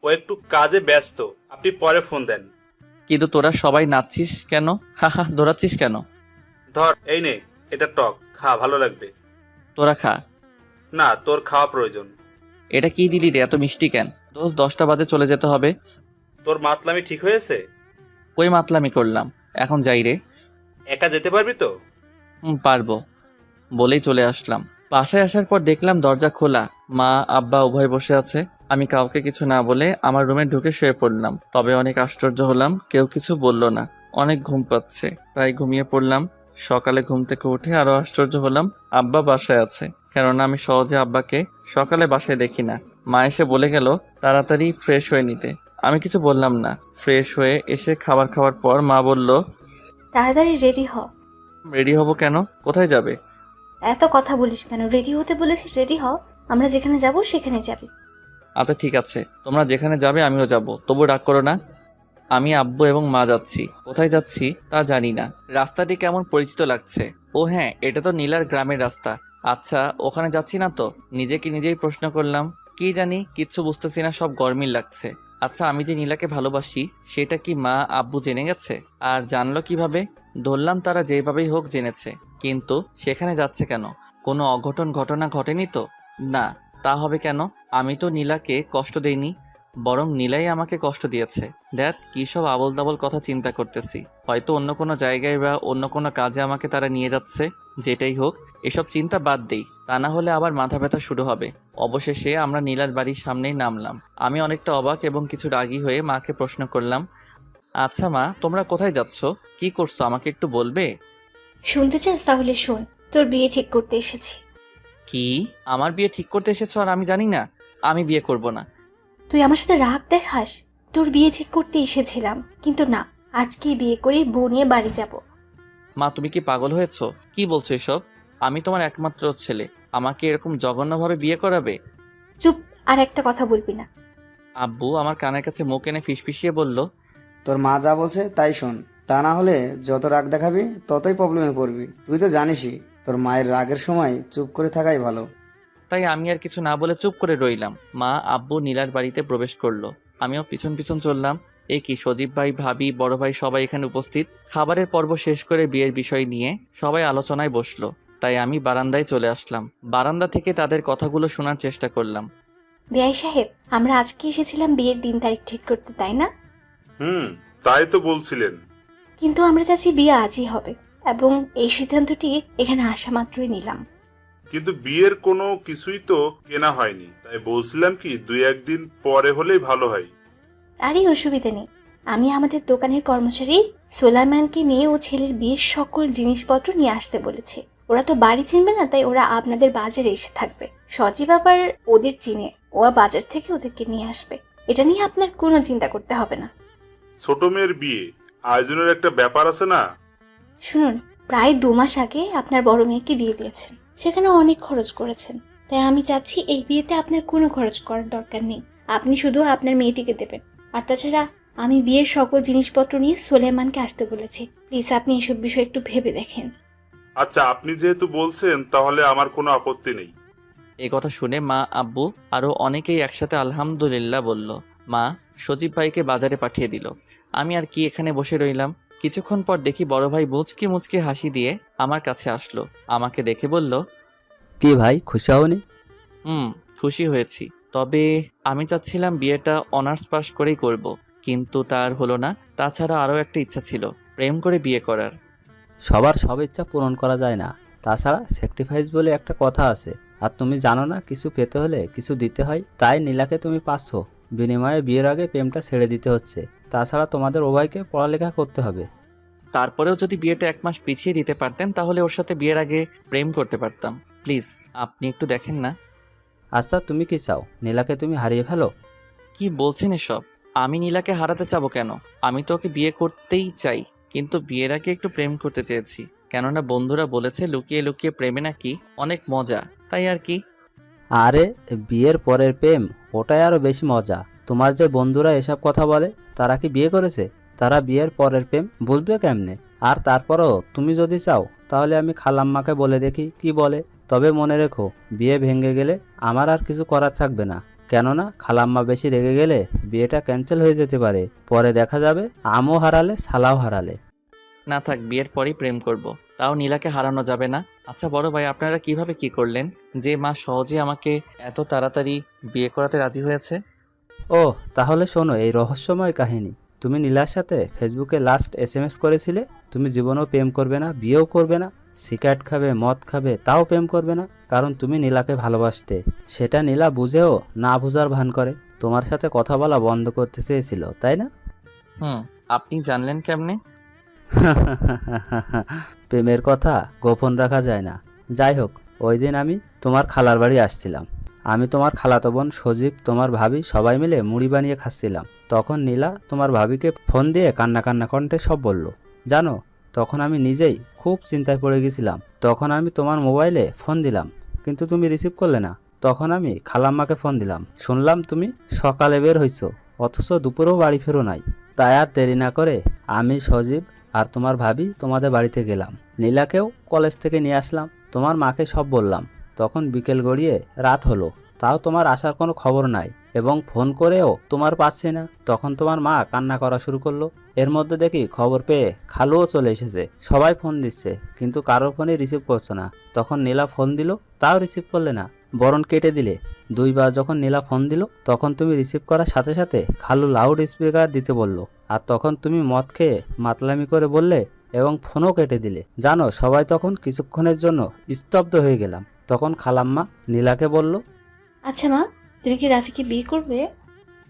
ও একটু কাজে ব্যস্ত, আপনি পরে ফোন দেন। কিন্তু তোরা সবাই নাচছিস কেন? হা হা, দৌড়াচ্ছিস কেন? ধর, এই নে, এটা টক, খা, ভালো লাগবে। তোরা খা। না, তোর খাওয়া প্রয়োজন। এটা কি দিলি রে, এত মিষ্টি কেন? দোস্ত, 10টা বাজে চলে যেতে হবে। তোর মাতলামি ঠিক হয়েছে? কই মাতলামি করলাম, এখন যাই রে। একা যেতে পারবি তো? পারবো বলেই চলে আসলাম। বাসায় আসার পর দেখলাম দরজা খোলা, মা আব্বা উভয় বসে আছে। আমি কাউকে কিছু না বলে আমার রুমে ঢুকে শুয়ে পড়লাম। তবে অনেক আশ্চর্য হলাম, কেউ কিছু বলল না। অনেক ঘুম পাচ্ছে, তাই ঘুমিয়ে পড়লাম। সকালে ঘুম থেকে উঠে আরও আশ্চর্য হলাম আব্বা বাসায় আছে, কেননা আমি সহজে আব্বাকে সকালে বাসায় দেখি না। মা এসে বলে গেল তাড়াতাড়ি ফ্রেশ হয়ে নিতে। আমি কিছু বললাম না। ফ্রেশ হয়ে এসে খাবার খাওয়ার পর মা বলল, তাড়াতাড়ি রেডি হ। রেডি হব কেন? কোথায় যাবে? এত কথা বলিস কেন? রেডি হতে বলেছিস, রেডি হ। আমরা যেখানে যাব সেখানে যাবি। আচ্ছা ঠিক আছে, তোমরা যেখানে যাবে আমিও যাব, তবু রাগ করো না। আমি আব্বু এবং মা যাচ্ছি। কোথায় যাচ্ছি তা জানি না। রাস্তাটি কেমন পরিচিত লাগছে। ও হ্যাঁ, এটা তো নীলার গ্রামের রাস্তা। আচ্ছা, ওখানে যাচ্ছি না তো? নিজেকে নিজেই প্রশ্ন করলাম। কি জানি, কিচ্ছু বুঝতেছি না, সব গরমিল লাগছে। আচ্ছা, আমি যে নীলাকে ভালোবাসি সেটা কি মা আব্বু জেনে গেছে? আর জানলো কিভাবে? ধরলাম তারা যেভাবেই হোক জেনেছে, কিন্তু সেখানে যাচ্ছে কেন? কোনো অঘটন ঘটনা ঘটেনি তো? না, তা হবে কেন? আমি তো নীলাকে কষ্ট দেইনি, বরং নীলাই আমাকে কষ্ট দিয়েছে। দেখ কী সব আবল তাবল কথা চিন্তা করতেছি। হয়তো অন্য কোনো জায়গায় বা অন্য কোনো কাজে আমাকে তারা নিয়ে যাচ্ছে। যেটাই হোক, এসব চিন্তা বাদ দেই, তা না হলে আবার মাথা ব্যথা শুরু হবে। অবশেষে আমরা নীলার বাড়ির সামনেই নামলাম। আমি অনেকটা অবাক এবং কিছু রাগী হয়ে মাকে প্রশ্ন করলাম, আচ্ছা মা, তোমরা কোথায় যাচ্ছ? কি করছো আমাকে একটু বলবে? শুনতে চাস? তাহলে শোন, তোর বিয়ে ঠিক করতে এসেছি। কি? আমার বিয়ে ঠিক করতে এসেছো আর আমি জানি না? আমি বিয়ে করব না। তুই আমার সাথে রাগ দেখাস? তোর বিয়ে ঠিক করতে এসেছিলাম, কিন্তু না, আজকেই বিয়ে করে বউ নিয়ে বাড়ি যাব। মা, তুমি কি পাগল হয়েছো? কি বলছো এসব? আমি তোমার একমাত্র ছেলে, আমাকে এরকম জঘন্যভাবে বিয়ে করাবে? চুপ, আর একটা কথা বলবি না। আব্বু আমার কানের কাছে মুখ এনে ফিসফিসিয়ে বলল, তোর মা যা বলছে তাই শোন, তা না হলে যত রাগ দেখাবি ততই প্রবলেমে পড়বি। তুই তো জানিসই তোর মায়ের রাগের সময় চুপ করে থাকাই ভালো। তাই আমি আর কিছু না বলে চুপ করে রইলাম। মা আব্বু নীলার বাড়িতে প্রবেশ করলো, আমিও পিছন পিছন চললাম। এই কি, সজীব ভাই, ভাবি, বড় ভাই সবাই এখানে উপস্থিত। খাবারের পর্ব শেষ করে বিয়ের বিষয় নিয়ে সবাই আলোচনায় বসলো, তাই আমি বারান্দায় চলে আসলাম। বারান্দা থেকে তাদের কথাগুলো শোনার চেষ্টা করলাম। বেয়াই সাহেব, আমরা আজকে এসেছিলাম বিয়ের দিন তারিখ ঠিক করতে, তাই না? তাই তো বলছিলেন। কিন্তু আমরা চাচ্ছি বিয়ে আজই হবে, এবং এই সিদ্ধান্তটি এখানে আসা মাত্রই নিলাম। কিন্তু বিয়ের কোনো কিছুই তো কেনা হয়নি, তাই বলছিলাম কি 2-1 দিন পরে হলেই ভালো হয়। আরে অসুবিধা নেই, আমি আমাদের দোকানের কর্মচারী সোলাইমানকে মেয়ে ও ছেলের বিয়ের সকল জিনিসপত্র নিয়ে আসতে বলেছে। ওরা তো বাড়ি চিনবে না, তাই ওরা আপনাদের বাজারে এসে থাকবে। সজীব আবার ওদের চিনে, ও বাজার থেকে ওদেরকে নিয়ে আসবে। এটা নিয়ে আপনার কোনো চিন্তা করতে হবে না। ছোট মেয়ের বিয়ে, আয়োজনের একটা ব্যাপার আছে না? শুনুন, প্রায় 2 মাস আগে আপনার বড় মেয়েকে বিয়ে দিয়েছেন, সেখানে অনেক খরচ করেছেন। তাই আমি চাচ্ছি এই বিয়েতে আপনার কোনো খরচ করার দরকার নেই, আপনি শুধু আপনার মেয়েটিকে দেবেন। আর তাছাড়া আমি বিয়ের সকল জিনিসপত্র নিয়ে সোলেমানকে আসতে বলেছি। প্লিজ আপনি এসব বিষয় একটু ভেবে দেখেন। আচ্ছা, আপনি যেহেতু বলছেন তাহলে আমার কোনো আপত্তি নেই। এই কথা শুনে মা আব্বু আরও অনেকেই একসাথে আলহামদুলিল্লাহ বলল। মা সজীব ভাইকে বাজারে পাঠিয়ে দিল। আমি আর কি এখানে বসে রইলাম। কিছুক্ষণ পর দেখি বড় ভাই মুচকি মুচকি হাসি দিয়ে আমার কাছে আসলো। আমাকে দেখে বলল, কি ভাই, খুশি হওনি? খুশি হয়েছি, তবে আমি চাচ্ছিলাম বিয়েটা অনার্স পাস করেই করব, কিন্তু তার হলো না। তাছাড়া আরও একটা ইচ্ছা ছিল, প্রেম করে বিয়ে করার। সবার সব ইচ্ছা পূরণ করা যায় না, তাছাড়া স্যাক্রিফাইস বলে একটা কথা আছে। আর তুমি জানো না, কিছু পেতে হলে কিছু দিতে হয়। তাই নীলাকে তুমি পাচ্ছ, বিনিময়ে বিয়ের আগে প্রেমটা ছেড়ে দিতে হচ্ছে। তাছাড়া তোমাদের উভয়কে পড়ালেখা করতে হবে। তারপরেও যদি বিয়েটা 1 মাস পিছিয়ে দিতে পারতেন তাহলে ওর সাথে বিয়ের আগে প্রেম করতে পারতাম। প্লিজ আপনি একটু দেখেন না। আচ্ছা, তুমি কি চাও নীলাকে তুমি হারিয়ে ফেলো? কি বলছেন এসব? আমি নীলাকে হারাতে চাবো কেন? আমি তো ওকে বিয়ে করতেই চাই, কিন্তু বিয়ের আগে একটু প্রেম করতে চেয়েছি। কেননা বন্ধুরা বলেছে লুকিয়ে লুকিয়ে প্রেমে নাকি অনেক মজা, তাই আর কি। আরে বিয়ের পরের প্রেম, ওটাই আরো বেশি মজা। তোমার যে বন্ধুরা এসব কথা বলে, তারা কি বিয়ে করেছে? তারা বিয়ের পরের প্রেম বুঝবে কেমনে? আর তারপরও তুমি যদি চাও তাহলে আমি খালাম্মাকে বলে দেখি কি বলে। তবে মনে রেখো, বিয়ে ভেঙে গেলে আমার আর কিছু করার থাকবে না। কেননা খালাম্মা বেশি রেগে গেলে বিয়েটা ক্যান্সেল হয়ে যেতে পারে। পরে দেখা যাবে আমও হারালে শালাও হারালে। না থাক, বিয়ের পরেই প্রেম করব, তাও নীলাকে হারানো যাবে না। আচ্ছা বড় ভাই, আপনারা কিভাবে কি করলেন যে মা সহজে আমাকে এত তাড়াতাড়ি বিয়ে করাতে রাজি হয়েছে? ও তাহলে শোনো এই রহস্যময় কাহিনী। তুমি নীলার সাথে ফেসবুকে লাস্ট SMS করেছিলে তুমি জীবনেও প্রেম করবে না, বিয়েও করবে না, সিগারেট খাবে, মদ খাবে, তাও প্রেম করবে না, কারণ তুমি নীলাকে ভালোবাসতে। সেটা নীলা বুঝেও না বুঝার ভান করে তোমার সাথে কথা বলা বন্ধ করতে চেয়েছিল, তাই না? আপনি জানলেন কেমনে? প্রেমের কথা গোপন রাখা যায় না। যাই হোক, ওই দিন আমি তোমার খালার বাড়ি আসছিলাম। আমি, তোমার খালাতো বোন, সজীব, তোমার ভাবি সবাই মিলে মুড়ি বানিয়ে খাচ্ছিলাম। তখন নীলা তোমার ভাবিকে ফোন দিয়ে কান্না কান্না কণ্ঠে সব বলল। জানো, তখন আমি নিজেই খুব চিন্তায় পড়ে গেছিলাম। তখন আমি তোমার মোবাইলে ফোন দিলাম, কিন্তু তুমি রিসিভ করলে না। তখন আমি খালাম্মাকে ফোন দিলাম, শুনলাম তুমি সকালে বের হইছো, অথচ দুপুরেও বাড়ি ফেরো নাই। তাই আর দেরি না করে আমি, সজীব আর তোমার ভাবি তোমাদের বাড়িতে গেলাম। নীলাকেও কলেজ থেকে নিয়ে আসলাম। তোমার মাকে সব বললাম। তখন বিকেল গড়িয়ে রাত হলো, তাও তোমার আসার কোনো খবর নাই, এবং ফোন করেও তোমার পাচ্ছি না। তখন তোমার মা কান্না করা শুরু করলো। এর মধ্যে দেখি খবর পেয়ে খালুও চলে এসেছে। সবাই ফোন দিচ্ছে, কিন্তু কারোর ফোনই রিসিভ করছো না। তখন নীলা ফোন দিল, তাও রিসিভ করলে না, বরং কেটে দিলে। 2বার যখন নীলা ফোন দিল, তখন তুমি রিসিভ করার সাথে সাথে খালু লাউড স্পিকার দিতে বলল। আর তখন তুমি মদ খেয়ে মাতলামি করে বললে এবং ফোনও কেটে দিলে। জানো, সবাই তখন কিছুক্ষণের জন্য স্তব্ধ হয়ে গেলাম। তখন খালাম্মা নীলাকে বলল, আচ্ছা মা, তুমি কি রাফিকে বিয়ে করবে?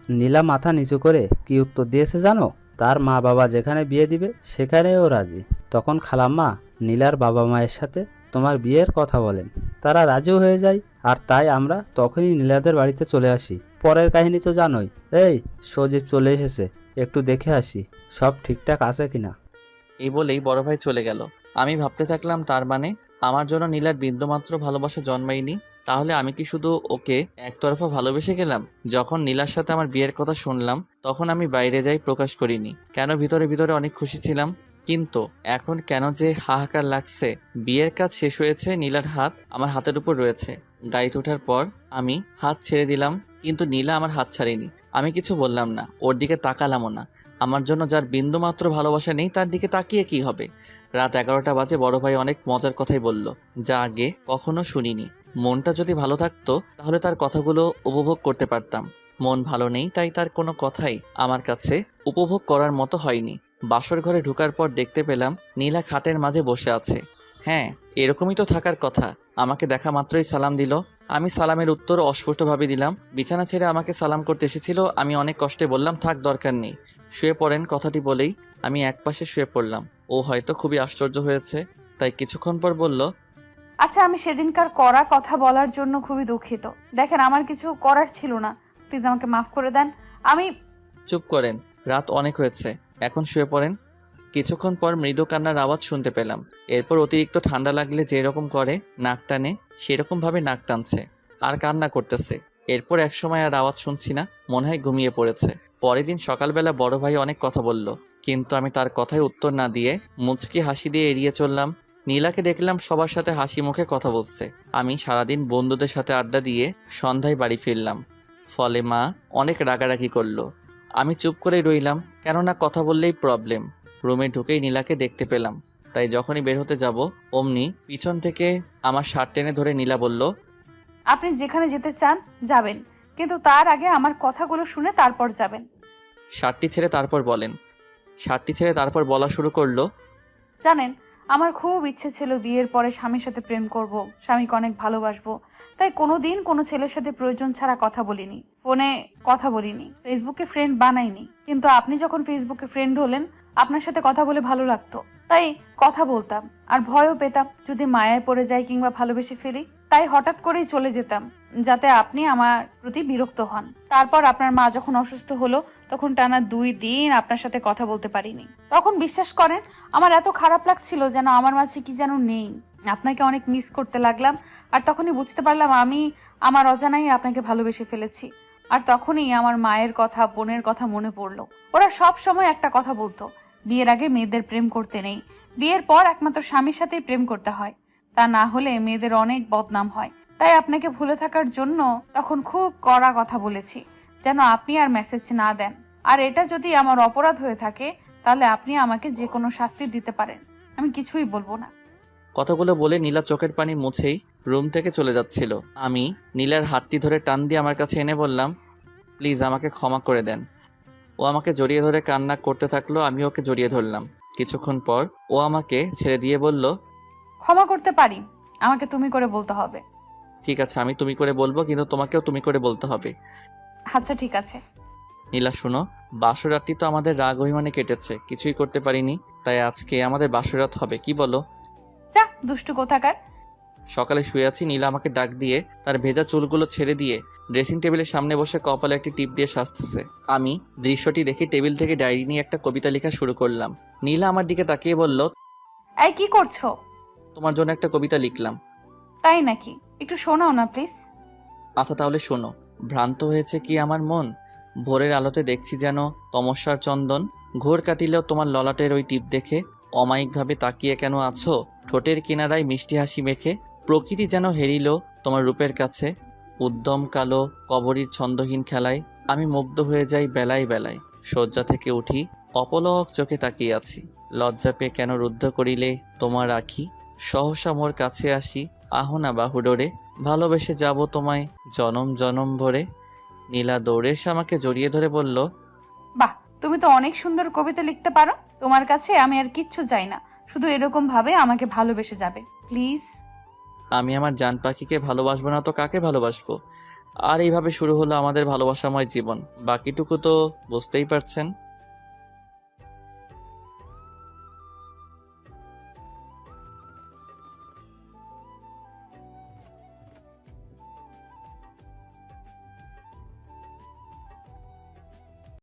নীলা মাথা নিচু করে কি উত্তর দিয়েছে জানো? তার মা বাবা যেখানে বিয়ে দিবে সেখানেও রাজি। তখন খালাম্মা নীলার বাবা মায়ের সাথে তোমার বিয়ের কথা বলেন। তারা রাজিও হয়ে যায়, আর তাই আমরা তখনই নীলাদের বাড়িতে চলে আসি। পরের কাহিনী তো জানোই। এই, সজীব চলে এসেছে, একটু দেখে আসি সব ঠিকঠাক আছে কিনা। এই বলেই বড় ভাই চলে গেল। আমি ভাবতে থাকলাম, তার মানে আমার জন্য নীলার বিন্দুমাত্র ভালোবাসা জন্মায়নি। তাহলে আমি কি শুধু ওকে একতরফা ভালোবেসে গেলাম? যখন নীলার সাথে আমার বিয়ের কথা শুনলাম, তখন আমি বাইরে যাই প্রকাশ করিনি। কেন ভিতরে ভিতরে অনেক খুশি ছিলাম, কিন্তু এখন কেন যে হাহাকার লাগছে। বিয়ের কাজ শেষ হয়েছে, নীলার হাত আমার হাতের উপর রয়েছে। গাড়িতে ওঠার পর আমি হাত ছেড়ে দিলাম, কিন্তু নীলা আমার হাত ছাড়েনি। আমি কিছু বললাম না, ওর দিকে তাকালামও না। আমার জন্য যার বিন্দুমাত্র ভালোবাসা নেই, তার দিকে তাকিয়ে কি হবে? রাত 11টা বাজে। বড় ভাই অনেক মজার কথাই বলল, যা আগে কখনো শুনিনি। মনটা যদি ভালো থাকতো তাহলে তার কথাগুলো উপভোগ করতে পারতাম। মন ভালো নেই, তাই তার কোনো কথাই আমার কাছে উপভোগ করার মতো হয়নি। বাসর ঘরে ঢোকার পর দেখতে পেলাম নীলা খাটের মাঝে বসে আছে। হ্যাঁ, এরকমই তো থাকার কথা। আমাকে দেখা মাত্রই সালাম দিল। আমি সালামের উত্তর অস্পষ্টভাবে দিলাম। বিছানা ছেড়ে আমাকে সালাম করতে এসেছিল। আমি অনেক কষ্টে বললাম, থাক, দরকার নেই, শুয়ে পড়েন। কথাটি বলেই আমি একপাশে শুয়ে পড়লাম। ও হয়তো খুবই আশ্চর্য হয়েছে, তাই কিছুক্ষণ পর বলল, আচ্ছা, আমি সেদিনকার করা কথা বলার জন্য খুবই দুঃখিত। দেখেন, আমার কিছু করার ছিল না, প্লিজ আমাকে মাফ করে দেন। আমি চুপ করেন, রাত অনেক হয়েছে, এখন শুয়ে পড়েন। কিছুক্ষণ পর মৃদু কান্নার আওয়াজ শুনতে পেলাম। এরপর অতিরিক্ত ঠান্ডা লাগলে যেরকম করে নাক টানে, সেরকমভাবে নাক টানছে আর কান্না করতেছে। এরপর একসময় আর আওয়াজ শুনছি না, মনে হয় ঘুমিয়ে পড়েছে। পরের দিন সকালবেলা বড় ভাই অনেক কথা বলল, কিন্তু আমি তার কথায় উত্তর না দিয়ে মুচকি হাসি দিয়ে এড়িয়ে চললাম। নীলাকে দেখলাম সবার সাথে হাসি মুখে কথা বলছে। আমি সারাদিন বন্ধুদের সাথে আড্ডা দিয়ে সন্ধ্যায় বাড়ি ফিরলাম। ফলে মা অনেক রাগারাগি করলো। আমি চুপ করেই রইলাম, কেননা কথা বললেই প্রবলেম। রুমে ঢুকেই নীলাকে দেখতে পেলাম, তাই যখনই বের হতে যাব অমনি পিছন থেকে আমার শার্ট টেনে ধরে নীলা বলল, আপনি যেখানে যেতে চান যাবেন, কিন্তু তার আগে আমার কথাগুলো শুনে তারপর যাবেন। শার্টটি ছেড়ে তারপর বলা শুরু করলো, জানেন, আমার খুব ইচ্ছে ছিল বিয়ের পরে স্বামীর সাথে প্রেম করব, স্বামীকে অনেক ভালোবাসবো। তাই কোনোদিন কোনো ছেলের সাথে প্রয়োজন ছাড়া কথা বলিনি, ফোনে কথা বলিনি, ফেসবুকে ফ্রেন্ড বানাইনি। কিন্তু আপনি যখন ফেসবুকে ফ্রেন্ড হলেন, আপনার সাথে কথা বলে ভালো লাগতো, তাই কথা বলতাম। আর ভয়ও পেতাম যদি মায়ায় পড়ে যাই কিংবা ভালোবেসে ফেলি, তাই হঠাৎ করেই চলে যেতাম, যাতে আপনি আমার প্রতি বিরক্ত হন। তারপর আপনার মা যখন অসুস্থ হলো, তখন টানা 2 দিন আপনার সাথে কথা বলতে পারিনি। তখন বিশ্বাস করেন, আমার এত খারাপ লাগছিল, যেন আমার মাঝে কি যেন নেই। আপনাকে অনেক মিস করতে লাগলাম। আর তখনই বুঝতে পারলাম আমি আমার অজানাই আপনাকে ভালোবেসে ফেলেছি। আর তখনই আমার মায়ের কথা, বোনের কথা মনে পড়লো। ওরা সব সময় একটা কথা বলতো, বিয়ের আগে মেয়েদের প্রেম করতে নেই, বিয়ের পর একমাত্র স্বামীর সাথেই প্রেম করতে হয়, তা না হলে মেয়েদের অনেক বদনাম হয়। তাই আপনাকে ভুলে থাকার জন্য তখন খুব কড়া কথা বলেছি, যেন আপনি আর মেসেজ না দেন। আর এটা যদি আমার অপরাধ হয়ে থাকে, তাহলে আপনি আমাকে যে কোনো শাস্তি দিতে পারেন, আমি কিছুই বলবো না। কথাগুলো বলে নীলা চোখের পানি মুছেই রুম থেকে চলে যাচ্ছিল। আমি নীলার হাতটি ধরে টান দিয়ে আমার কাছে এনে বললাম, প্লিজ আমাকে ক্ষমা করে দেন। ও আমাকে জড়িয়ে ধরে কান্না করতে থাকলো, আমি ওকে জড়িয়ে ধরলাম। কিছুক্ষণ পর ও আমাকে ছেড়ে দিয়ে বলল, ক্ষমা করতে পারি, আমাকে তুমি করে বলতে হবে। ঠিক আছে, আমি তুমি করে বলবো, কিন্তু তোমাকেও তুমি করে বলতে হবে। আচ্ছা ঠিক আছে। নীলা শুনো, বাসরাতটি তো আমাদের রাগ অভিমানে কেটেছে, কিছুই করতে পারিনি, তাই আজকে আমাদের বাসরাত হবে, কি বলো? দুষ্টু কোথাকার। সকালে শুয়ে আছি, নীলা আমাকে ডাক দিয়ে তার ভেজা চুলগুলো ছেড়ে দিয়ে ড্রেসিং টেবিলের সামনে বসে কপালে একটি টিপ দিয়ে সাজতেছে। আমি দৃশ্যটি দেখে টেবিল থেকে ডায়েরি নিয়ে একটা কবিতা লেখা শুরু করলাম। নীলা আমার দিকে তাকিয়ে বলল, এই কি করছো? তোমার জন্য একটা কবিতা লিখলাম। তাই নাকি? একটু শোনাও না প্লিজ। আচ্ছা তাহলে শোনো। ভ্রান্ত হয়েছে কি আমার মন, ভোরের আলোতে দেখছি যেন তমস্যার চন্দন। ঘোর কাটিলেও তোমার ললাটের ওই টিপ দেখে অমায়িকভাবে তাকিয়ে কেন আছো, ঠোঁটের কিনারায় মিষ্টি হাসি মেখে। প্রকৃতি যেন হেরিল তোমার রূপের কাছে, উদ্যম কালো কবরীর ছন্দহীন খেলায় আমি মুগ্ধ হয়ে যাই বেলায় বেলায়। শয্যা থেকে উঠি, অপলক চোখে তাকিয়ে আছি, লজ্জা পেয়ে কেন রুদ্ধ করিলে তোমার আখি। সহসা মোর কাছে আসি, আহনা বাহুডোরে, ভালোবেসে যাব তোমায় জনম জনম ভরে। নীলা দৌড়ে এসে আমাকে জড়িয়ে ধরে বলল, বাহ, তুমি তো অনেক সুন্দর কবিতা লিখতে পারো। তোমার কাছে আমি আর কিচ্ছু চাই না, শুধু এরকম ভাবে আমাকে ভালোবেসে যাবে প্লিজ। আমি আমার জান পাখিকে ভালোবাসবো না তো কাকে ভালোবাসবো? আর এইভাবে শুরু হলো আমাদের ভালোবাসাময় জীবন। বাকিটুকু তো বুঝতেই পারছেন।